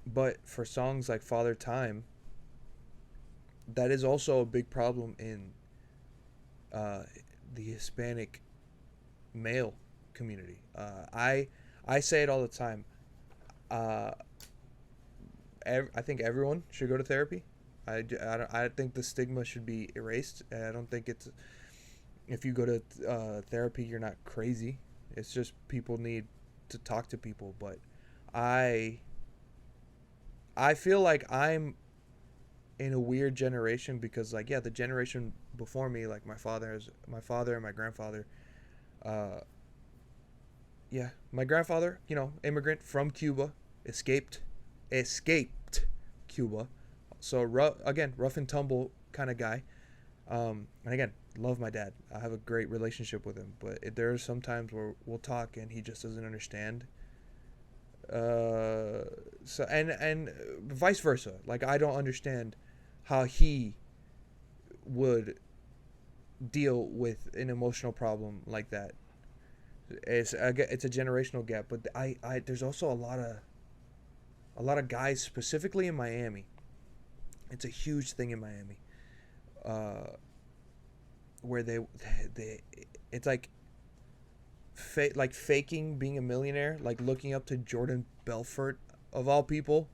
Speaker 2: But for songs like Father Time, that is also a big problem in the Hispanic male community. I say it all the time. I think everyone should go to therapy. I think the stigma should be erased. I don't think if you go to therapy, you're not crazy. It's just people need to talk to people. But I feel like I'm in a weird generation because like the generation before me, like my father and my grandfather, my grandfather, immigrant from Cuba, escaped escaped Cuba. So rough and tumble kind of guy. And again, love my dad. I have a great relationship with him, but there are some times where we'll talk and he just doesn't understand. So and vice versa. Like, I don't understand how he would deal with an emotional problem like that. It's a generational gap, but I there's also a lot of guys, specifically in Miami. It's a huge thing in Miami, where they it's like faking being a millionaire, like looking up to Jordan Belfort of all people.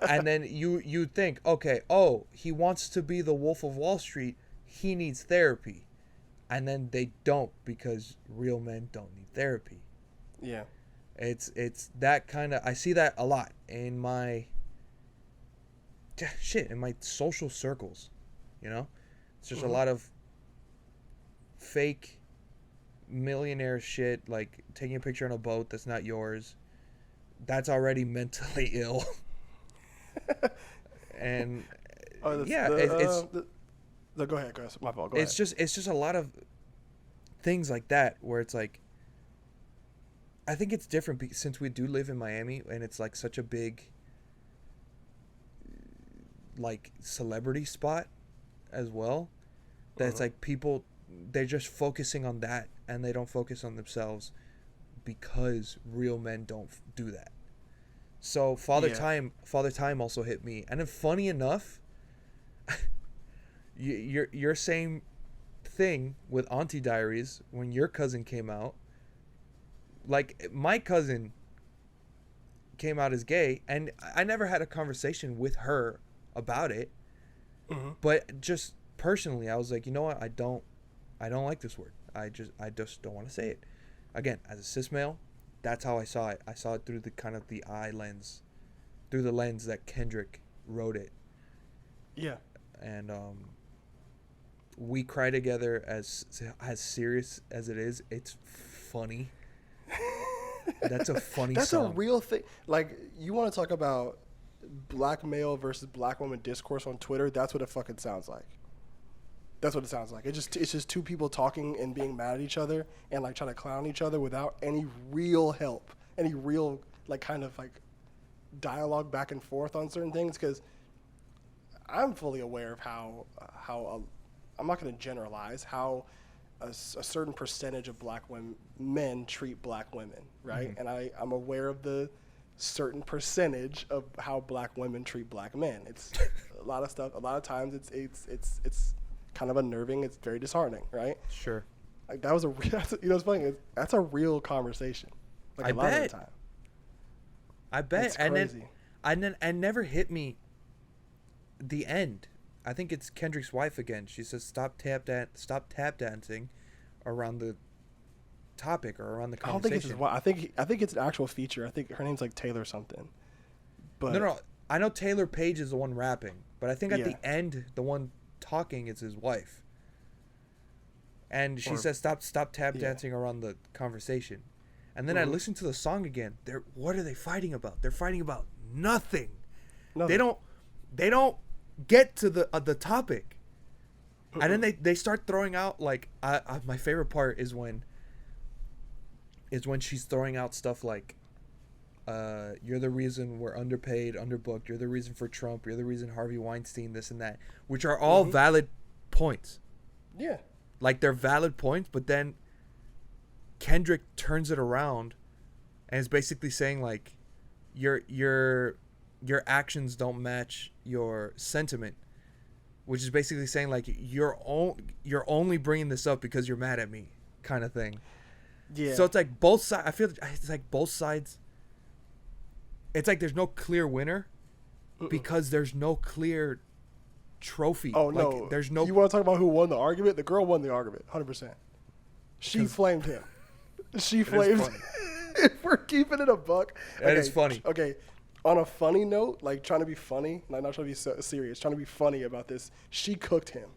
Speaker 2: And then you think, okay, oh, he wants to be the Wolf of Wall Street, he needs therapy. And then they don't, because real men don't need therapy.
Speaker 1: Yeah.
Speaker 2: It's that kind of, I see that a lot in my social circles, you know? It's just a lot of fake millionaire shit, like taking a picture on a boat that's not yours. That's already mentally ill. And
Speaker 1: go ahead. My fault. Go ahead.
Speaker 2: It's just a lot of things like that where it's like, I think it's different since we do live in Miami and it's like such a big like celebrity spot as well, that it's like people, they're just focusing on that and they don't focus on themselves, because real men don't do that. So Father Time also hit me, and then funny enough, your same thing with Auntie Diaries when your cousin came out. Like, my cousin came out as gay, and I never had a conversation with her about it. Mm-hmm. But just personally, I was like, you know what? I don't like this word. I just don't want to say it. Again, as a cis male, that's how I saw it. I saw it through the kind of the eye lens, through the lens that Kendrick wrote it. Yeah. And we cry together, as serious as it is. It's funny. That's a funny
Speaker 1: That's
Speaker 2: song.
Speaker 1: a real thing. Like, you want to talk about black male versus black woman discourse on Twitter? That's what it fucking sounds like. That's what it sounds like. It's just two people talking and being mad at each other and like trying to clown each other without any real help, any real like kind of like dialogue back and forth on certain things. Because I'm fully aware of how I'm not going to generalize how a certain percentage of black men treat black women, right? Mm-hmm. And I'm aware of the certain percentage of how black women treat black men. It's a lot of stuff. A lot of times it's kind of unnerving. It's very disheartening, right?
Speaker 2: Sure.
Speaker 1: Like, that was it's funny. That's a real conversation. Like, a lot of the time.
Speaker 2: I bet.
Speaker 1: It's crazy.
Speaker 2: And then never hit me the end. I think it's Kendrick's wife again. She says, stop tap dancing around the topic or around the conversation.
Speaker 1: I don't think it's his wife. I think it's an actual feature. I think her name's like Taylor something. But
Speaker 2: no. I know Taylor Page is the one rapping, but I think at the end, the one talking is his wife. And she says, stop tap dancing around the conversation. And then I listened to the song again. What are they fighting about? They're fighting about nothing. They don't get to the topic. And then they start throwing out, like, my favorite part is when she's throwing out stuff like, you're the reason we're underpaid, underbooked, you're the reason for Trump, you're the reason Harvey Weinstein, this and that, which are all valid points. Yeah. Like, they're valid points, but then Kendrick turns it around and is basically saying, like, your actions don't match your sentiment, which is basically saying, like, you're only bringing this up because you're mad at me, kind of thing. Yeah. So it's like both sides. I feel it's like both sides. It's like there's no clear winner because there's no clear trophy.
Speaker 1: Oh, no.
Speaker 2: Like, there's no.
Speaker 1: You want to talk about who won the argument? The girl won the argument, 100%. She flamed him. She flamed. If we're keeping it a buck.
Speaker 2: That is funny.
Speaker 1: Okay. On a funny note, like, trying to be funny, not trying to be serious, trying to be funny about this, she cooked him.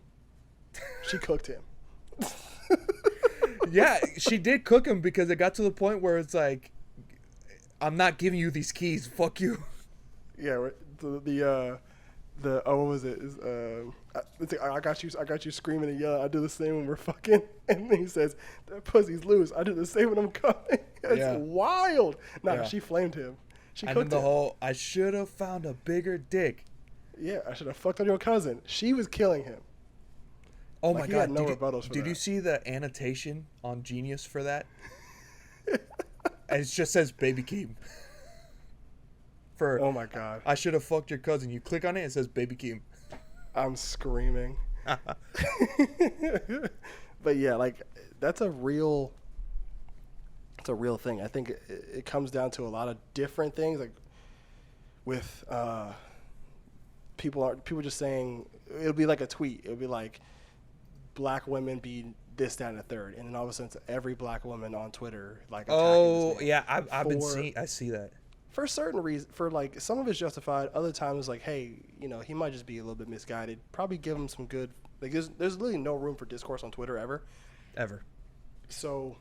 Speaker 2: Yeah, she did cook him, because it got to the point where it's like, I'm not giving you these keys. Fuck you.
Speaker 1: Yeah, the what was it? It's like, I got you screaming and yelling. I do the same when we're fucking, and then he says, "That pussy's loose." I do the same when I'm coming. It's wild. Nah, she flamed him. She
Speaker 2: and
Speaker 1: cooked
Speaker 2: then the
Speaker 1: him.
Speaker 2: whole, I should have found a bigger dick.
Speaker 1: Yeah, I should have fucked on your cousin. She was killing him.
Speaker 2: Oh
Speaker 1: Like,
Speaker 2: my
Speaker 1: he
Speaker 2: god!
Speaker 1: had no rebuttals for
Speaker 2: Did
Speaker 1: that.
Speaker 2: you see the annotation on Genius for that? And it just says "Baby Keem." For
Speaker 1: Oh my god,
Speaker 2: I should have fucked your cousin. You click on it, it says "Baby Keem."
Speaker 1: I'm screaming. But yeah, like that's a real thing. I think it comes down to a lot of different things, like with people just saying it'll be like a tweet. It'll be like black women be this, that, and a third, and then all of a sudden every black woman on Twitter like attacking this man
Speaker 2: yeah, I've been seeing. I see that.
Speaker 1: for certain reasons. For like some of it's justified, other times like, hey, you know, he might just be a little bit misguided. Probably give him some good. Like there's really no room for discourse on Twitter ever. So,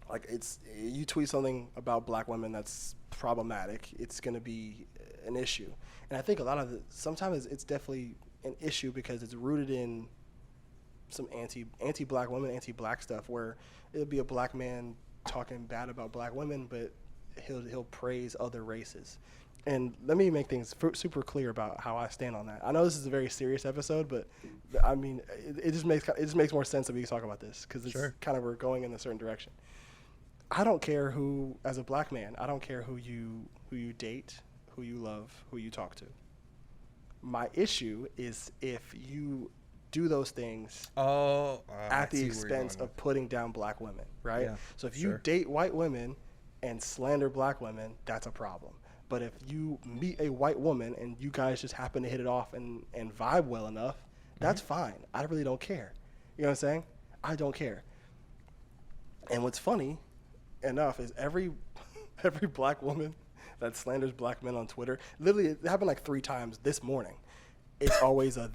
Speaker 1: like, it's you tweet something about black women that's problematic, it's going to be an issue. And I think a lot of sometimes it's definitely an issue because it's rooted in some anti-black women, anti-black stuff, where it'll be a black man talking bad about black women, but he'll praise other races. And let me make things super clear about how I stand on that. I know this is a very serious episode, but I mean, it just makes more sense that we talk about this because it's kind of we're going in a certain direction. I don't care who, as a black man, I don't care who you date, who you love, who you talk to. My issue is if you do those things at the expense of putting down black women, right? Yeah, so if you date white women and slander black women, that's a problem. But if you meet a white woman and you guys just happen to hit it off and vibe well enough, that's fine. I really don't care. You know what I'm saying? I don't care. And what's funny enough is every black woman that slanders black men on Twitter, literally it happened like 3 times this morning. It's always a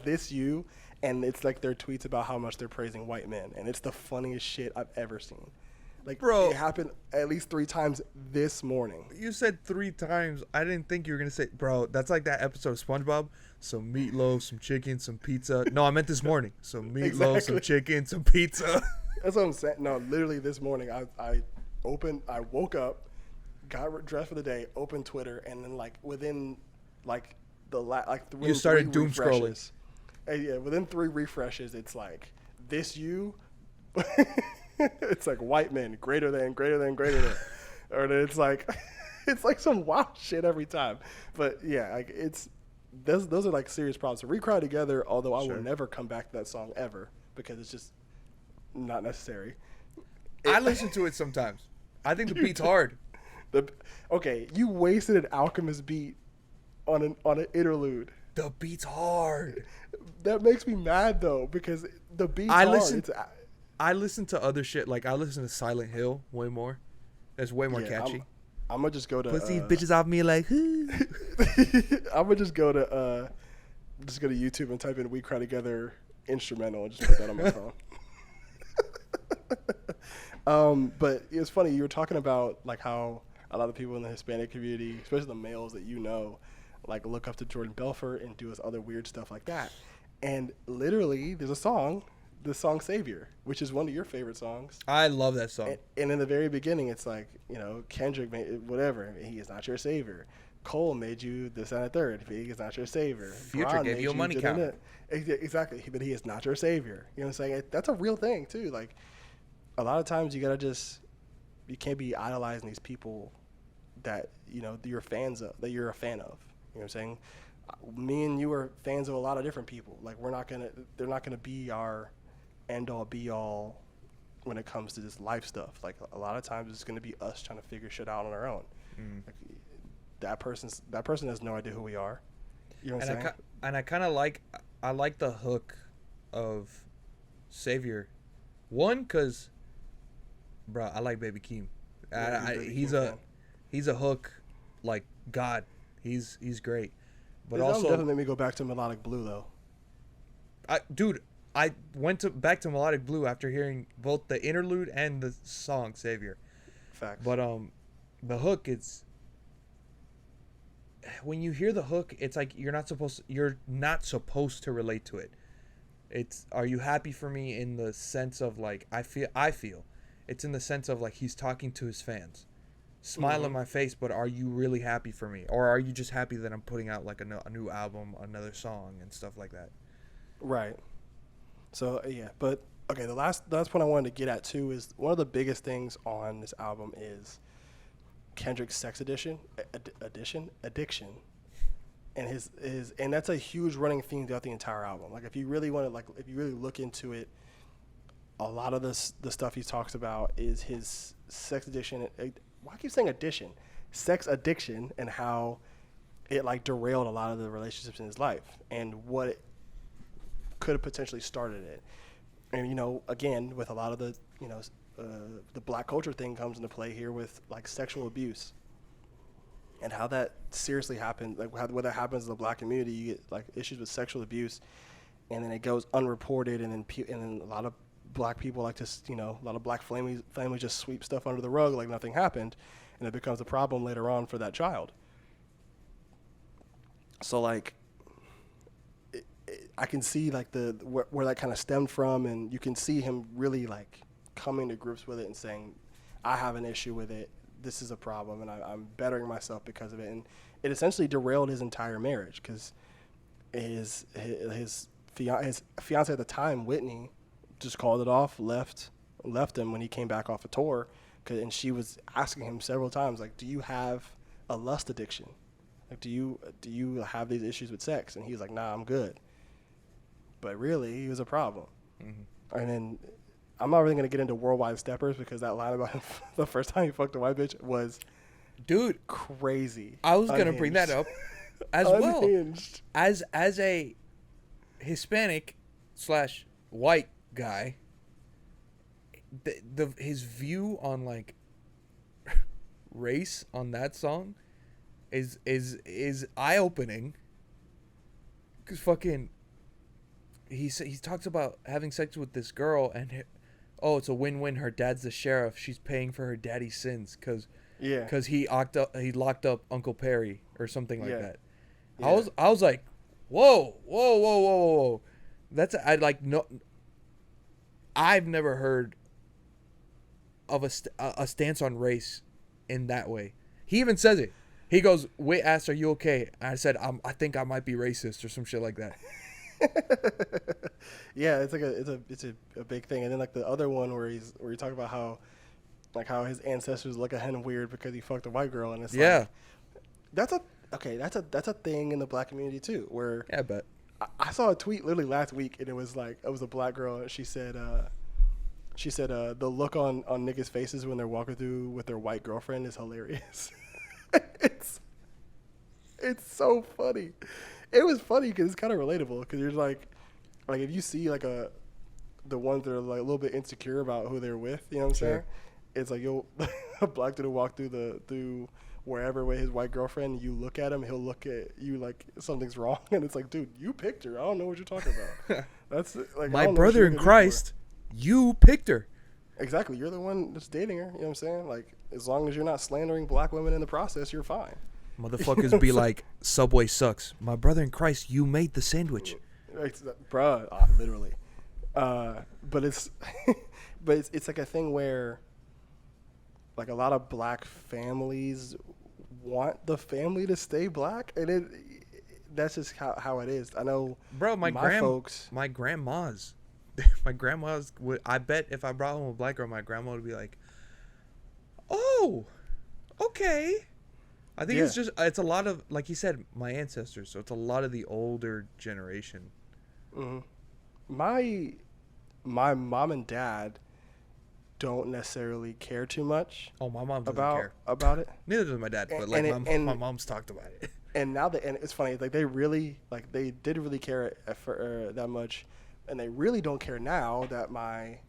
Speaker 1: this you, and it's like their tweets about how much they're praising white men, and it's the funniest shit I've ever seen. Like, bro, it happened at least 3 times this morning.
Speaker 2: You said 3 times. I didn't think you were gonna say, bro. That's like that episode of SpongeBob. Some meatloaf, some chicken, some pizza. No, I meant this morning. Some meatloaf, some chicken, some pizza.
Speaker 1: That's what I'm saying. No, literally this morning, I woke up, got dressed for the day, opened Twitter, and then like within like
Speaker 2: you started doom scrolling.
Speaker 1: Yeah, within 3 refreshes, it's like this you. It's like white men greater than, or it's like some wild shit every time. But yeah, like those are like serious problems. So We Cry Together, although I will never come back to that song ever because it's just not necessary.
Speaker 2: I listen to it sometimes. I think the beat's hard.
Speaker 1: Okay, you wasted an Alchemist beat on an interlude.
Speaker 2: The beat's hard.
Speaker 1: That makes me mad though because the beat's hard.
Speaker 2: I listen to other shit. Like, I listen to Silent Hill way more. It's way more catchy.
Speaker 1: I'm going to just go to...
Speaker 2: Pussy bitches off me like...
Speaker 1: I'm going to just go to YouTube and type in We Cry Together instrumental and just put that on my phone. But it's funny. You were talking about like how a lot of people in the Hispanic community, especially the males that you know, like look up to Jordan Belfort and do this other weird stuff like that. And literally, there's a song... the song Savior, which is one of your favorite songs.
Speaker 2: I love that song.
Speaker 1: And in the very beginning, it's like, you know, Kendrick made whatever. He is not your savior. Cole made you this and a third. He is not your savior.
Speaker 2: Future
Speaker 1: Bron
Speaker 2: gave you a money counter.
Speaker 1: Exactly. But he is not your savior. You know what I'm saying? That's a real thing, too. Like, a lot of times you got to you can't be idolizing these people that, you know, you're a fan of. You know what I'm saying? Me and you are fans of a lot of different people. Like, they're not going to be our end all be all when it comes to this life stuff. Like a lot of times it's going to be us trying to figure shit out on our own. Like, that person has no idea who we are. You know what I'm saying?
Speaker 2: And I kind of like the hook of Savior. One, cause bro, I like Baby Keem. He's a hook like God. He's great. But
Speaker 1: this
Speaker 2: also
Speaker 1: definitely made me go back to Melodic Blue though.
Speaker 2: I went back to Melodic Blue after hearing both the interlude and the song Savior.
Speaker 1: Facts.
Speaker 2: But the hook, it's when you hear the hook, it's like you're not supposed to relate to it. It's, are you happy for me, in the sense of like I feel. It's in the sense of like he's talking to his fans. Smile in my face, but are you really happy for me, or are you just happy that I'm putting out like a new album, another song, and stuff like that?
Speaker 1: Right. So yeah, but okay. The last point I wanted to get at too is one of the biggest things on this album is Kendrick's sex addiction, and his and that's a huge running theme throughout the entire album. Like if you really want to, like if you really look into it, a lot of the stuff he talks about is his sex addiction. Why keep saying addiction? Sex addiction, and how it like derailed a lot of the relationships in his life, and what it could have potentially started it. And you know, again, with a lot of the the black culture thing comes into play here with like sexual abuse, and how that seriously happens. Like what that happens in the black community, you get like issues with sexual abuse, and then it goes unreported, and then a lot of black people like to, a lot of black families just sweep stuff under the rug like nothing happened, and it becomes a problem later on for that child. So like, I can see like where that kind of stemmed from, and you can see him really like coming to grips with it and saying, I have an issue with it. This is a problem, and I'm bettering myself because of it. And it essentially derailed his entire marriage, because his fiance at the time, Whitney, just called it off, left him when he came back off a tour, and she was asking him several times, like, do you have a lust addiction? Like, do you have these issues with sex? And he was like, nah, I'm good. But really, he was a problem. Mm-hmm. And then I'm not really going to get into worldwide steppers, because that line about him the first time he fucked a white bitch was,
Speaker 2: dude,
Speaker 1: crazy.
Speaker 2: I was going to bring that up as well. As a Hispanic / white guy, his view on like race on that song is eye opening. Cause fucking he talks about having sex with this girl, and it's a win-win. Her dad's the sheriff. She's paying for her daddy's sins because he locked up Uncle Perry or something like that. Yeah. I was like, whoa. That's I've never heard of a stance on race in that way. He even says it. He goes, "Wait, asked, are you okay?" And I said, I think I might be racist or some shit like that.
Speaker 1: Yeah, it's like it's a big thing. And then like the other one where he talks about how his ancestors look at him weird because he fucked a white girl, and it's like, that's a thing in the black community too. Where
Speaker 2: I bet.
Speaker 1: I saw a tweet literally last week, and it was a black girl, and she said the look on niggas' faces when they're walking through with their white girlfriend is hilarious. It's so funny. It was funny because it's kind of relatable, because you're like if you see like the ones that are like a little bit insecure about who they're with, you know what I'm saying? It's like a black dude will walk through wherever with his white girlfriend, you look at him, he'll look at you like something's wrong, and it's like, dude, you picked her. I don't know what you're talking about. That's like
Speaker 2: my brother in Christ. You picked her.
Speaker 1: Exactly. You're the one that's dating her. You know what I'm saying? Like, as long as you're not slandering black women in the process, you're fine.
Speaker 2: Motherfuckers be like, Subway sucks. My brother in Christ, you made the sandwich.
Speaker 1: Bruh, literally. But it's it's like a thing where like a lot of black families want the family to stay black, and that's just how it is. I know,
Speaker 2: bro. My grandmas. Would. I bet if I brought home a black girl, my grandma would be like, "Oh, okay." I think it's a lot of, like you said, my ancestors. So it's a lot of the older generation.
Speaker 1: Mm-hmm. My mom and dad don't necessarily care too much.
Speaker 2: Oh, my mom doesn't care
Speaker 1: about it.
Speaker 2: Neither does my dad, but like my mom's talked about it.
Speaker 1: And now and it's funny, like they did really care that much, and they really don't care now that my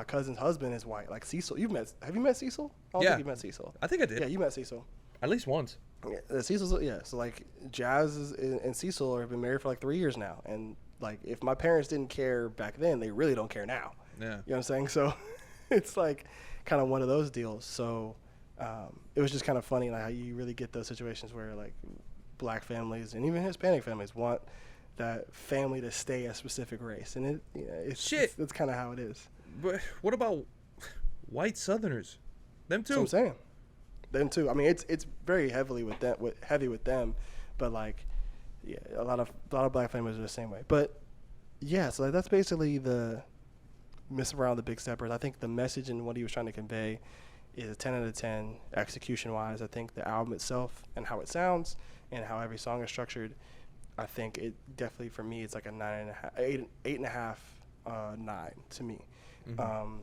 Speaker 1: cousin's husband is white. Like Cecil, have you met Cecil? I don't think you met Cecil.
Speaker 2: I think I did.
Speaker 1: Yeah, you met Cecil.
Speaker 2: At least once.
Speaker 1: Yeah, Cecil's, so like Jazz and Cecil have been married for like 3 years now, and like if my parents didn't care back then, they really don't care now. Yeah. You know what I'm saying? So it's like kind of one of those deals. So It was just kind of funny, like how you really get those situations where like black families and even Hispanic families want that family to stay a specific race, and it's kind of how it is.
Speaker 2: But what about white Southerners? Them too.
Speaker 1: So I'm saying, them too. I mean, it's very heavy with them, but like, yeah, a lot of black families are the same way. But yeah, so that's basically the Miss Around the Big Steppers. I think the message and what he was trying to convey is a 10 out of 10 execution wise. I think the album itself and how it sounds and how every song is structured, I think it definitely, for me, it's like a 8.5, 9 to me. Mm-hmm.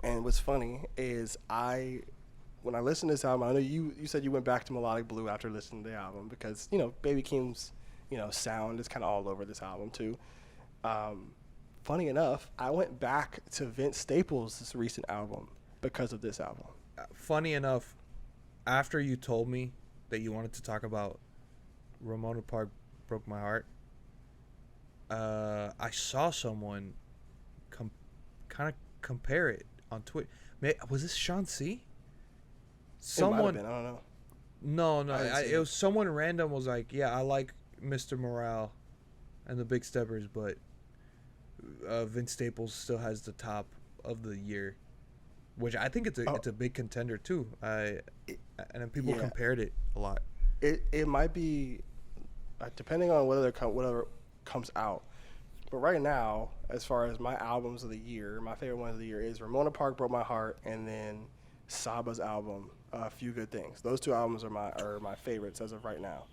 Speaker 1: And what's funny is when I listened to this album, I know you said you went back to Melodic Blue after listening to the album because, Baby Keem's, sound is kind of all over this album too. Funny enough, I went back to Vince Staples' recent album because of this album.
Speaker 2: Funny enough, after you told me that you wanted to talk about Ramona Park Broke My Heart, I saw someone kind of compare it on Twitter. Was this Sean C? Someone,
Speaker 1: it might have been, I don't know.
Speaker 2: No, it was someone random was like, yeah, I like Mr. Morale and the Big Steppers, but Vince Staples still has the top of the year, which I think it's a big contender too. And then people compared it a lot.
Speaker 1: It might be depending on whatever comes out. But right now, as far as my albums of the year, my favorite ones of the year is Ramona Park Broke My Heart, and then Saba's album, A Few Good Things. Those two albums are my favorites as of right now.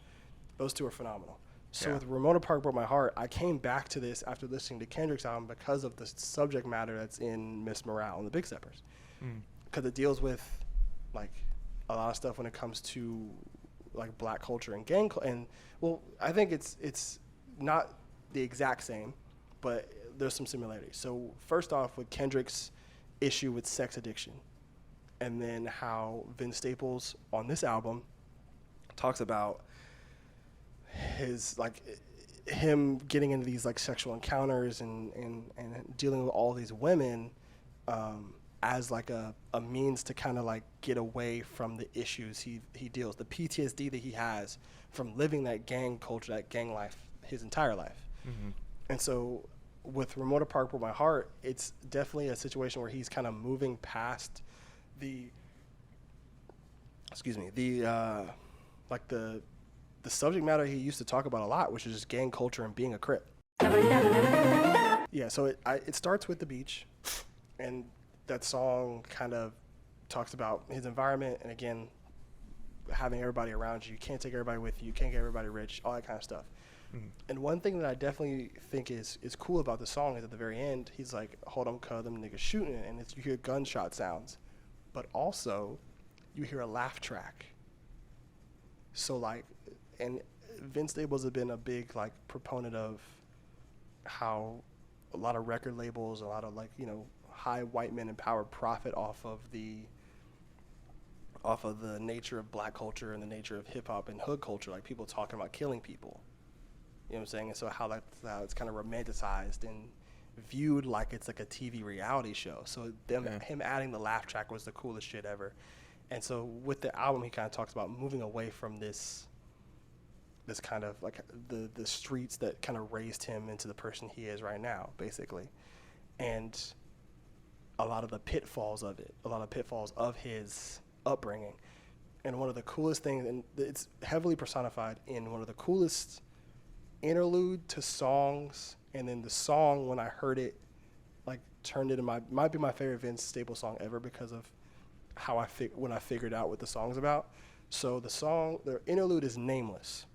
Speaker 1: Those two are phenomenal. So with Ramona Park Broke My Heart, I came back to this after listening to Kendrick's album because of the subject matter that's in Miss Morale and the Big Steppers. Because it deals with like a lot of stuff when it comes to like black culture and gang I think it's not the exact same, but there's some similarities. So first off, with Kendrick's issue with sex addiction, and then how Vince Staples on this album talks about him getting into these like sexual encounters and dealing with all these women as like a means to kind of like get away from the issues he deals, the PTSD that he has from living that gang culture, that gang life his entire life. Mm-hmm. And so with Ramona Park Broke My Heart, it's definitely a situation where he's kind of moving past the subject matter he used to talk about a lot, which is just gang culture and being a Crip. Yeah, so it starts with the beach, and that song kind of talks about his environment, and again, having everybody around you. You can't take everybody with you. You can't get everybody rich, all that kind of stuff. Mm-hmm. And one thing that I definitely think is cool about the song is at the very end, he's like, hold on, cuz them niggas shooting, and you hear gunshot sounds, but also you hear a laugh track. So like, and Vince Staples has been a big like proponent of how a lot of record labels, a lot of like, high white men in power profit off of the nature of black culture and the nature of hip hop and hood culture, like people talking about killing people. You know what I'm saying? And so how it's kind of romanticized and viewed like it's like a TV reality show. So him adding the laugh track was the coolest shit ever. And so with the album, he kind of talks about moving away from this kind of like the streets that kind of raised him into the person he is right now, basically. And a lot of the pitfalls of it, a lot of pitfalls of his upbringing. And one of the coolest things, and it's heavily personified in one of the coolest interlude to songs, and then the song, when I heard it, like turned into might be my favorite Vince Staples song ever because of how when I figured out what the song's about. So the interlude is Nameless.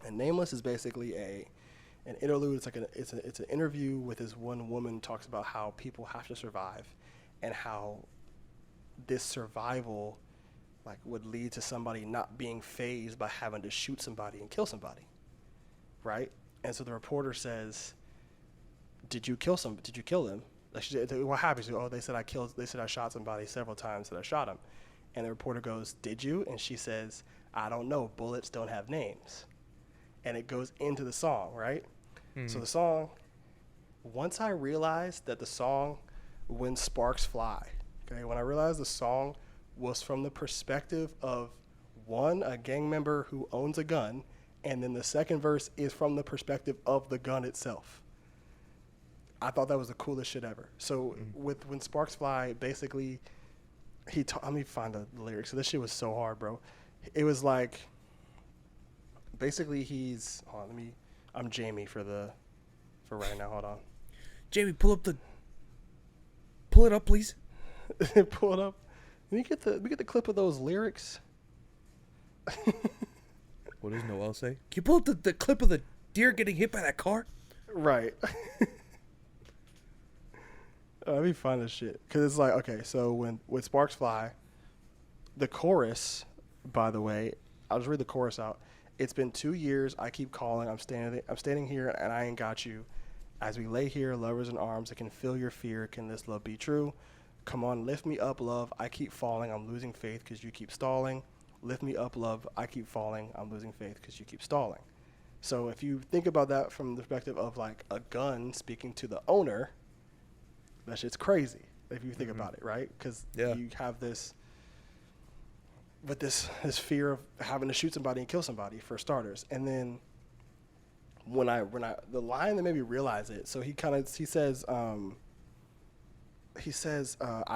Speaker 1: And Nameless is basically an interlude. It's like it's an interview with this one woman, talks about how people have to survive and how this survival like would lead to somebody not being fazed by having to shoot somebody and kill somebody, right? And so the reporter says, "Did you kill them?" Like she said, "What happened?" She said, "Oh, they said I shot somebody several times. That I shot him." And the reporter goes, "Did you?" And she says, "I don't know. Bullets don't have names." And it goes into the song, right? Mm-hmm. So the song, once I realized that the song When Sparks Fly, okay, when I realized the song was from the perspective of one, a gang member who owns a gun, and then the second verse is from the perspective of the gun itself. I thought that was the coolest shit ever. So with When Sparks Fly, basically, let me find the lyrics. So this shit was so hard, bro. It was like, basically I'm Jamie for right now. Hold on.
Speaker 2: Jamie, pull it up, please.
Speaker 1: Pull it up. Let me get the clip of those lyrics.
Speaker 2: What does Noel say? Can you pull up the clip of the deer getting hit by that car?
Speaker 1: Right. Let me find this shit. Because it's like, okay, so when Sparks Fly, the chorus, by the way, I'll just read the chorus out. It's been 2 years, I keep calling, I'm standing here and I ain't got you. As we lay here, lovers in arms, I can feel your fear, can this love be true? Come on, lift me up, love, I keep falling, I'm losing faith because you keep stalling. Lift me up, love, I keep falling, I'm losing faith because you keep stalling. So if you think about that from the perspective of like a gun speaking to the owner, that shit's crazy if you think about it, right? Because you have this fear of having to shoot somebody and kill somebody for starters. And then when the line that made me realize it, so he says, I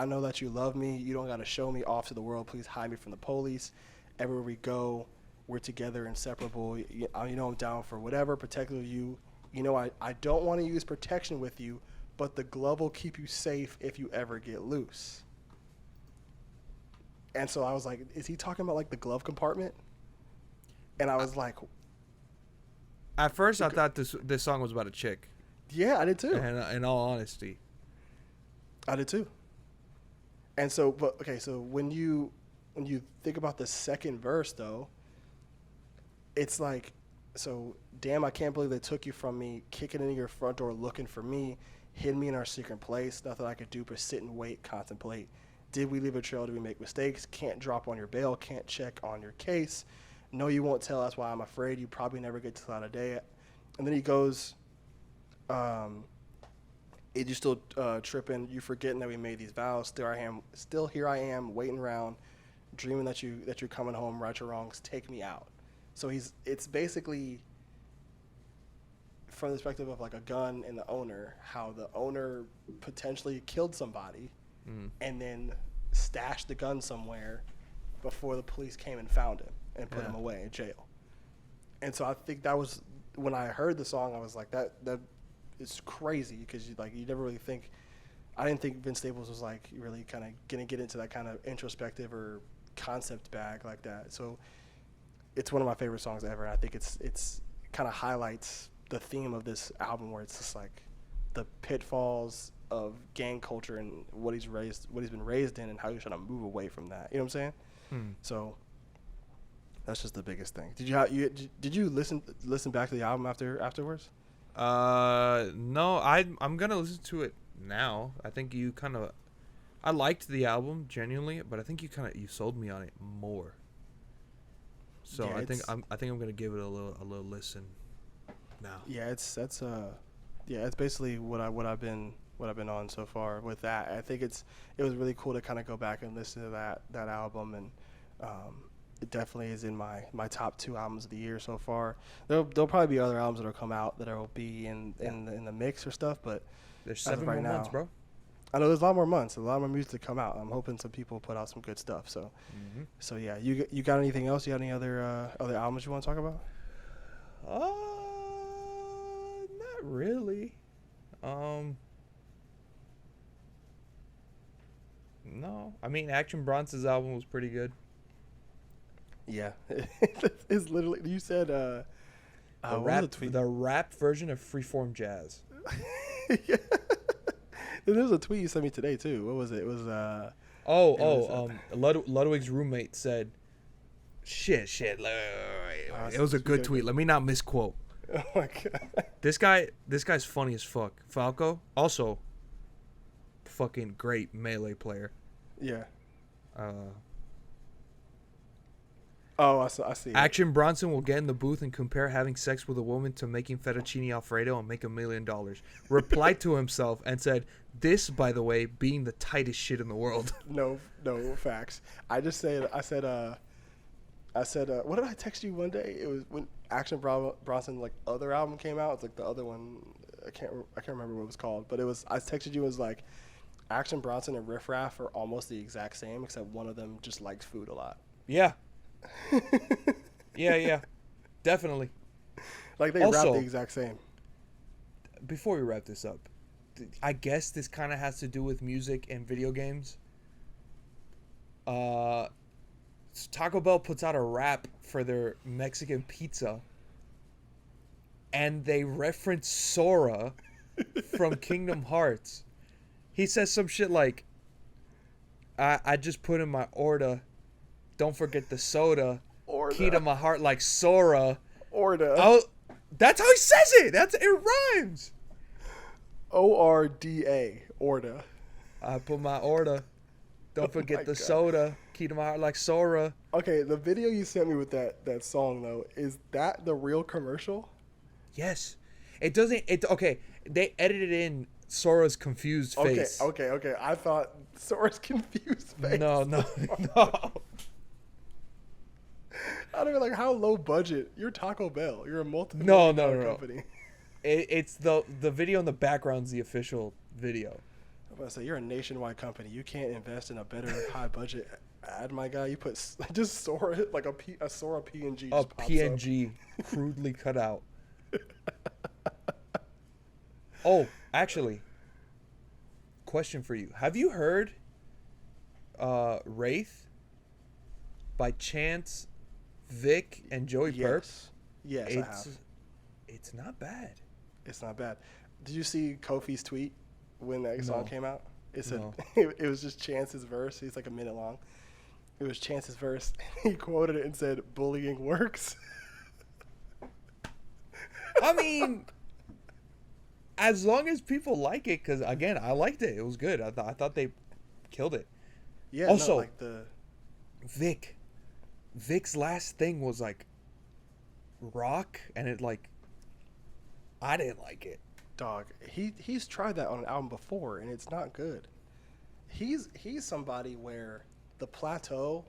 Speaker 1: know that you love me. You don't got to show me off to the world. Please hide me from the police. Everywhere we go, we're together, inseparable. You know I'm down for whatever, protect you. You know I don't want to use protection with you, but the glove will keep you safe if you ever get loose. And so I was like, is he talking about like the glove compartment? And I was like,
Speaker 2: at first I thought this song was about a chick.
Speaker 1: Yeah, I did too.
Speaker 2: And in all honesty,
Speaker 1: I did too. And so, but okay, so when you think about the second verse though, it's like, so damn, I can't believe they took you from me, kicking into your front door looking for me, hid me in our secret place, nothing I could do but sit and wait, contemplate. Did we leave a trail? Did we make mistakes? Can't drop on your bail, can't check on your case. No, you won't tell, that's why I'm afraid you probably never get to the light of day. And then he goes, you still tripping, you forgetting that we made these vows, still here I am, waiting around, dreaming that you're coming home, right your wrongs, take me out. So it's basically from the perspective of like a gun and the owner, how the owner potentially killed somebody and then stashed the gun somewhere before the police came and found him and put him away in jail. And so I think that was, when I heard the song, I was like, that is crazy, because you never really think, I didn't think Vince Staples was like really kind of gonna get into that kind of introspective or concept bag like that. So it's one of my favorite songs ever, and I think it's kind of highlights the theme of this album, where it's just like the pitfalls of gang culture and what he's been raised in, and how he's trying to move away from that. You know what I'm saying? So that's just the biggest thing. Did you listen back to the album afterwards?
Speaker 2: No, I'm gonna listen to it now. I think I liked the album genuinely, but I think you sold me on it more. So yeah, I think I'm gonna give it a little listen now. Yeah,
Speaker 1: it's basically what I've been on so far with that. I think it was really cool to kind of go back and listen to that album, and it definitely is in my top 2 albums of the year so far. There'll probably be other albums that'll come out that will be in the mix or stuff, but
Speaker 2: there's 7 more months, bro.
Speaker 1: I know there's a lot more months, a lot more music to come out. I'm hoping some people put out some good stuff. So, so yeah, you got anything else? You got any other albums you want to talk about?
Speaker 2: Not really. No, I mean Action Bronson's album was pretty good.
Speaker 1: Yeah, it's literally, you said
Speaker 2: the rap version of Freeform Jazz.
Speaker 1: Yeah. There was a tweet you sent me today too. What was it? It was
Speaker 2: Ludwig's roommate said, "Shit." It was a good tweet. Let me not misquote.
Speaker 1: Oh my god.
Speaker 2: This guy's funny as fuck. Falco, also fucking great Melee player.
Speaker 1: Yeah. Oh, I see it.
Speaker 2: Action Bronson will get in the booth and compare having sex with a woman to making fettuccine Alfredo and make $1 million. Replied to himself and said, "This, by the way, being the tightest shit in the world."
Speaker 1: No facts. I said, what did I text you one day? It was when Bronson like other album came out. It's like the other one. I can't remember what it was called, but I texted you. It was like Action Bronson and Riff Raff are almost the exact same, except one of them just likes food a lot.
Speaker 2: Yeah. Yeah. Definitely.
Speaker 1: Like they rap the exact same.
Speaker 2: Before we wrap this up, I guess this kind of has to do with music and video games. Taco Bell puts out a rap for their Mexican pizza, and they reference Sora from Kingdom Hearts. He says some shit like, I just put in my order. Don't forget the soda.
Speaker 1: Order.
Speaker 2: Key to my heart like Sora.
Speaker 1: Order.
Speaker 2: Oh, that's how he says it. It rhymes.
Speaker 1: ORDA. Order.
Speaker 2: I put my order. Don't forget the soda. Key to my heart like Sora.
Speaker 1: Okay, the video you sent me with that song though, is that the real commercial?
Speaker 2: Yes. It doesn't. Okay. They edited in Sora's confused face.
Speaker 1: Okay. I thought Sora's confused face.
Speaker 2: No.
Speaker 1: I'd be like, how low budget? You're Taco Bell. You're a multiple
Speaker 2: No.
Speaker 1: company.
Speaker 2: It's the video in the background's the official video.
Speaker 1: I'm about to say, you're a nationwide company. You can't invest in a better high budget ad, my guy. You put just Sora, like a Sora PNG.
Speaker 2: A PNG crudely cut out. Oh, actually, question for you. Have you heard Wraith by Chance, Vic, and Joey Perp?
Speaker 1: Yes, I have.
Speaker 2: It's not bad.
Speaker 1: It's not bad. Did you see Kofi's tweet when that song came out? It said it was just Chance's verse. He's like a minute long. It was Chance's verse. He quoted it and said, "Bullying works."
Speaker 2: I mean, as long as people like it, because again, I liked it. It was good. I thought they killed it.
Speaker 1: Yeah.
Speaker 2: Also,
Speaker 1: like
Speaker 2: Vic's last thing was like rock, and it like I didn't like it.
Speaker 1: Dog, he's tried that on an album before, and it's not good. He's somebody where the plateau,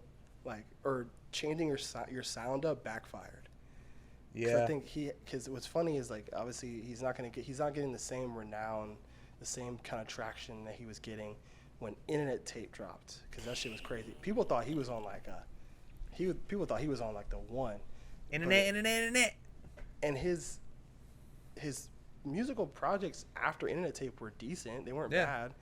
Speaker 1: like, or changing your sound up backfired.
Speaker 2: Yeah,
Speaker 1: I think because what's funny is like obviously he's not getting the same renown, the same kind of traction that he was getting when Internet Tape dropped, because that shit was crazy. People thought he was on like the one.
Speaker 2: Internet.
Speaker 1: And his musical projects after Internet Tape were decent. They weren't bad.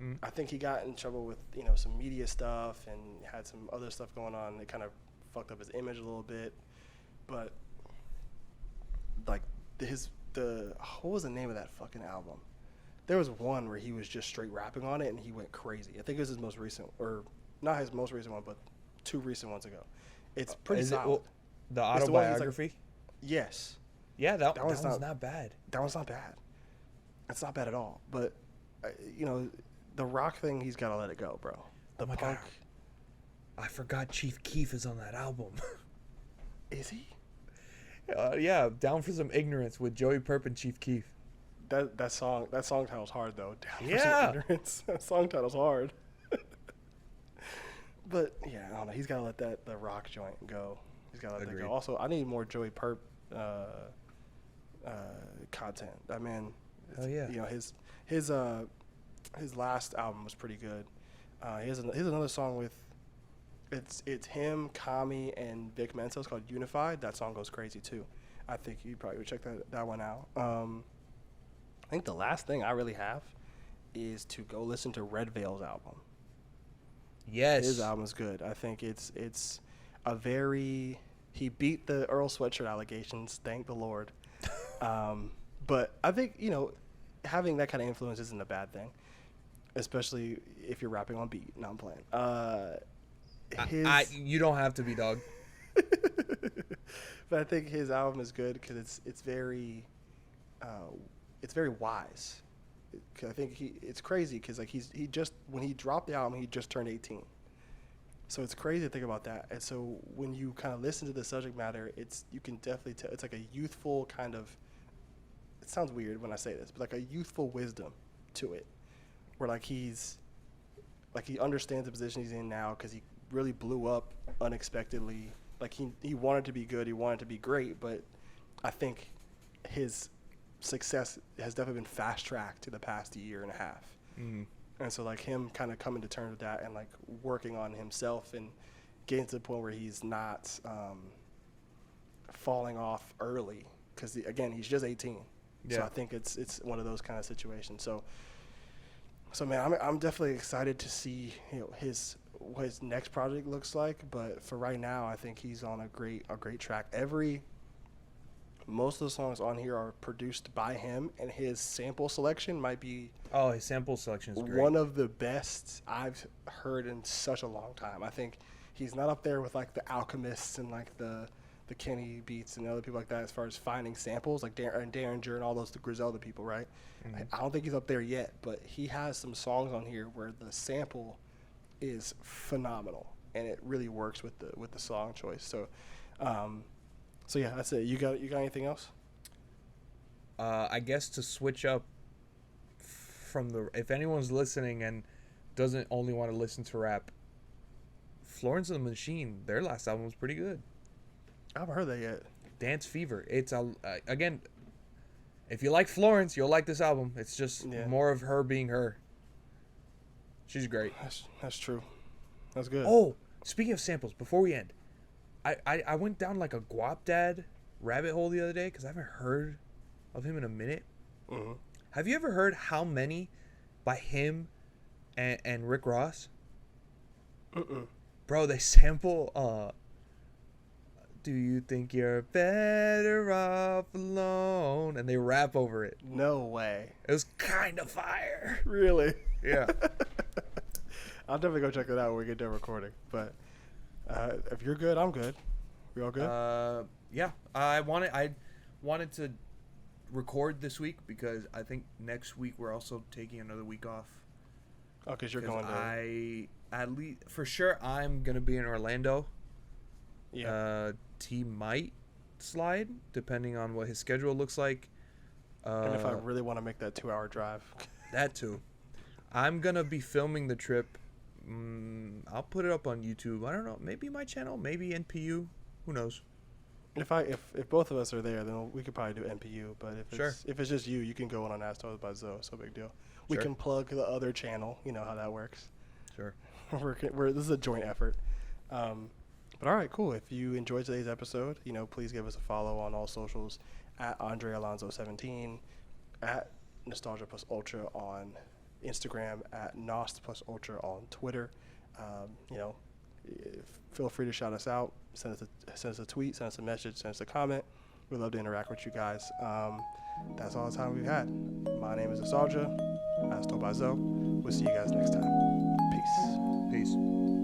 Speaker 1: Mm. I think he got in trouble with some media stuff and had some other stuff going on that kind of fucked up his image a little bit. But like what was the name of that fucking album? There was one where he was just straight rapping on it and he went crazy. I think it was his most recent, or not his most recent one, but 2 recent ones ago. It's pretty solid.
Speaker 2: The autobiography?
Speaker 1: Yes.
Speaker 2: Yeah, that one's not bad.
Speaker 1: That one's not bad. It's not bad at all. But, the rock thing, he's got to let it go, bro. The punk. God.
Speaker 2: I forgot Chief Keef is on that album.
Speaker 1: Is he?
Speaker 2: Yeah, Down for Some Ignorance with Joey Perp and Chief Keef.
Speaker 1: That song title's hard, though. Down for Some Ignorance. That song title's hard. But, yeah, I don't know. He's got to let the rock joint go. He's got to let that go. Also, I need more Joey Perp content. That man, his last album was pretty good. He has another song with it's him, Kami, and Vic Mensa. It's called Unified. That song goes crazy too. I think you probably would check that one out. I think the last thing I really have is to go listen to Red Veil's album.
Speaker 2: Yes,
Speaker 1: his album is good. I think it's a very. He beat the Earl Sweatshirt allegations, thank the Lord. But I think, having that kind of influence isn't a bad thing, especially if you're rapping on beat. No, I'm playing.
Speaker 2: You don't have to be, dog.
Speaker 1: But I think his album is good because it's very wise. I think it's crazy because like he just when he dropped the album, he just turned 18. So it's crazy to think about that. And so when you kind of listen to the subject matter, you can definitely tell it's like a youthful kind of. It sounds weird when I say this, but like a youthful wisdom to it, where like he understands the position he's in now because he really blew up unexpectedly. Like he wanted to be good, he wanted to be great, but I think his success has definitely been fast tracked to the past year and a half.
Speaker 2: Mm-hmm.
Speaker 1: And so like him kind of coming to terms with that and like working on himself and getting to the point where he's not falling off early because again he's just 18. Yeah. So I think it's one of those kind of situations. So man, I'm definitely excited to see what his next project looks like. But for right now, I think he's on a great track. Most of the songs on here are produced by him, and his sample selection might be
Speaker 2: his sample selection is great.
Speaker 1: One of the best I've heard in such a long time. I think he's not up there with like the Alchemists and like the Kenny Beats and other people like that as far as finding samples, like Darren Jur and all those the Griselda people, right? Mm-hmm. I don't think he's up there yet, but he has some songs on here where the sample is phenomenal and it really works with the song choice. So yeah, that's it. You got anything else?
Speaker 2: I guess to switch up from if anyone's listening and doesn't only want to listen to rap, Florence and the Machine, their last album was pretty good.
Speaker 1: I haven't heard that yet.
Speaker 2: Dance Fever. It's again, if you like Florence, you'll like this album. It's just more of her being her. She's great.
Speaker 1: That's true. That's good.
Speaker 2: Oh, speaking of samples, before we end, I went down like a Guap Dad rabbit hole the other day because I haven't heard of him in a minute.
Speaker 1: Mm-hmm.
Speaker 2: Have you ever heard how many by him and Rick Ross? Bro, they sample do you think you're better off alone? And they rap over it.
Speaker 1: No way.
Speaker 2: It was kind of fire.
Speaker 1: Really?
Speaker 2: Yeah.
Speaker 1: I'll definitely go check that out when we get done recording. But if you're good, I'm good. We all good?
Speaker 2: Yeah. I wanted to record this week because I think next week we're also taking another week off.
Speaker 1: Oh, because you're going to.
Speaker 2: At least for sure I'm gonna be in Orlando.
Speaker 1: Yeah.
Speaker 2: T might slide depending on what his schedule looks like.
Speaker 1: And if I really want to make that 2-hour drive.
Speaker 2: That too. I'm gonna be filming the trip. I'll put it up on YouTube. I don't know. Maybe my channel. Maybe NPU. Who knows?
Speaker 1: If both of us are there, then we could probably do NPU. But if it's just you can go on Ask Toes by Zoe. So big deal. We can plug the other channel. You know how that works.
Speaker 2: Sure.
Speaker 1: This is a joint effort. But all right, cool. If you enjoyed today's episode, please give us a follow on all socials at Andre Alonso 17, at Nostalgia Plus Ultra on Instagram, at Nost Plus Ultra on Twitter. Feel free to shout us out. Send us a tweet. Send us a message. Send us a comment. We'd love to interact with you guys. That's all the time we've had. My name is Nostalgia. As told by Zoe. We'll see you guys next time. Peace.
Speaker 2: Peace.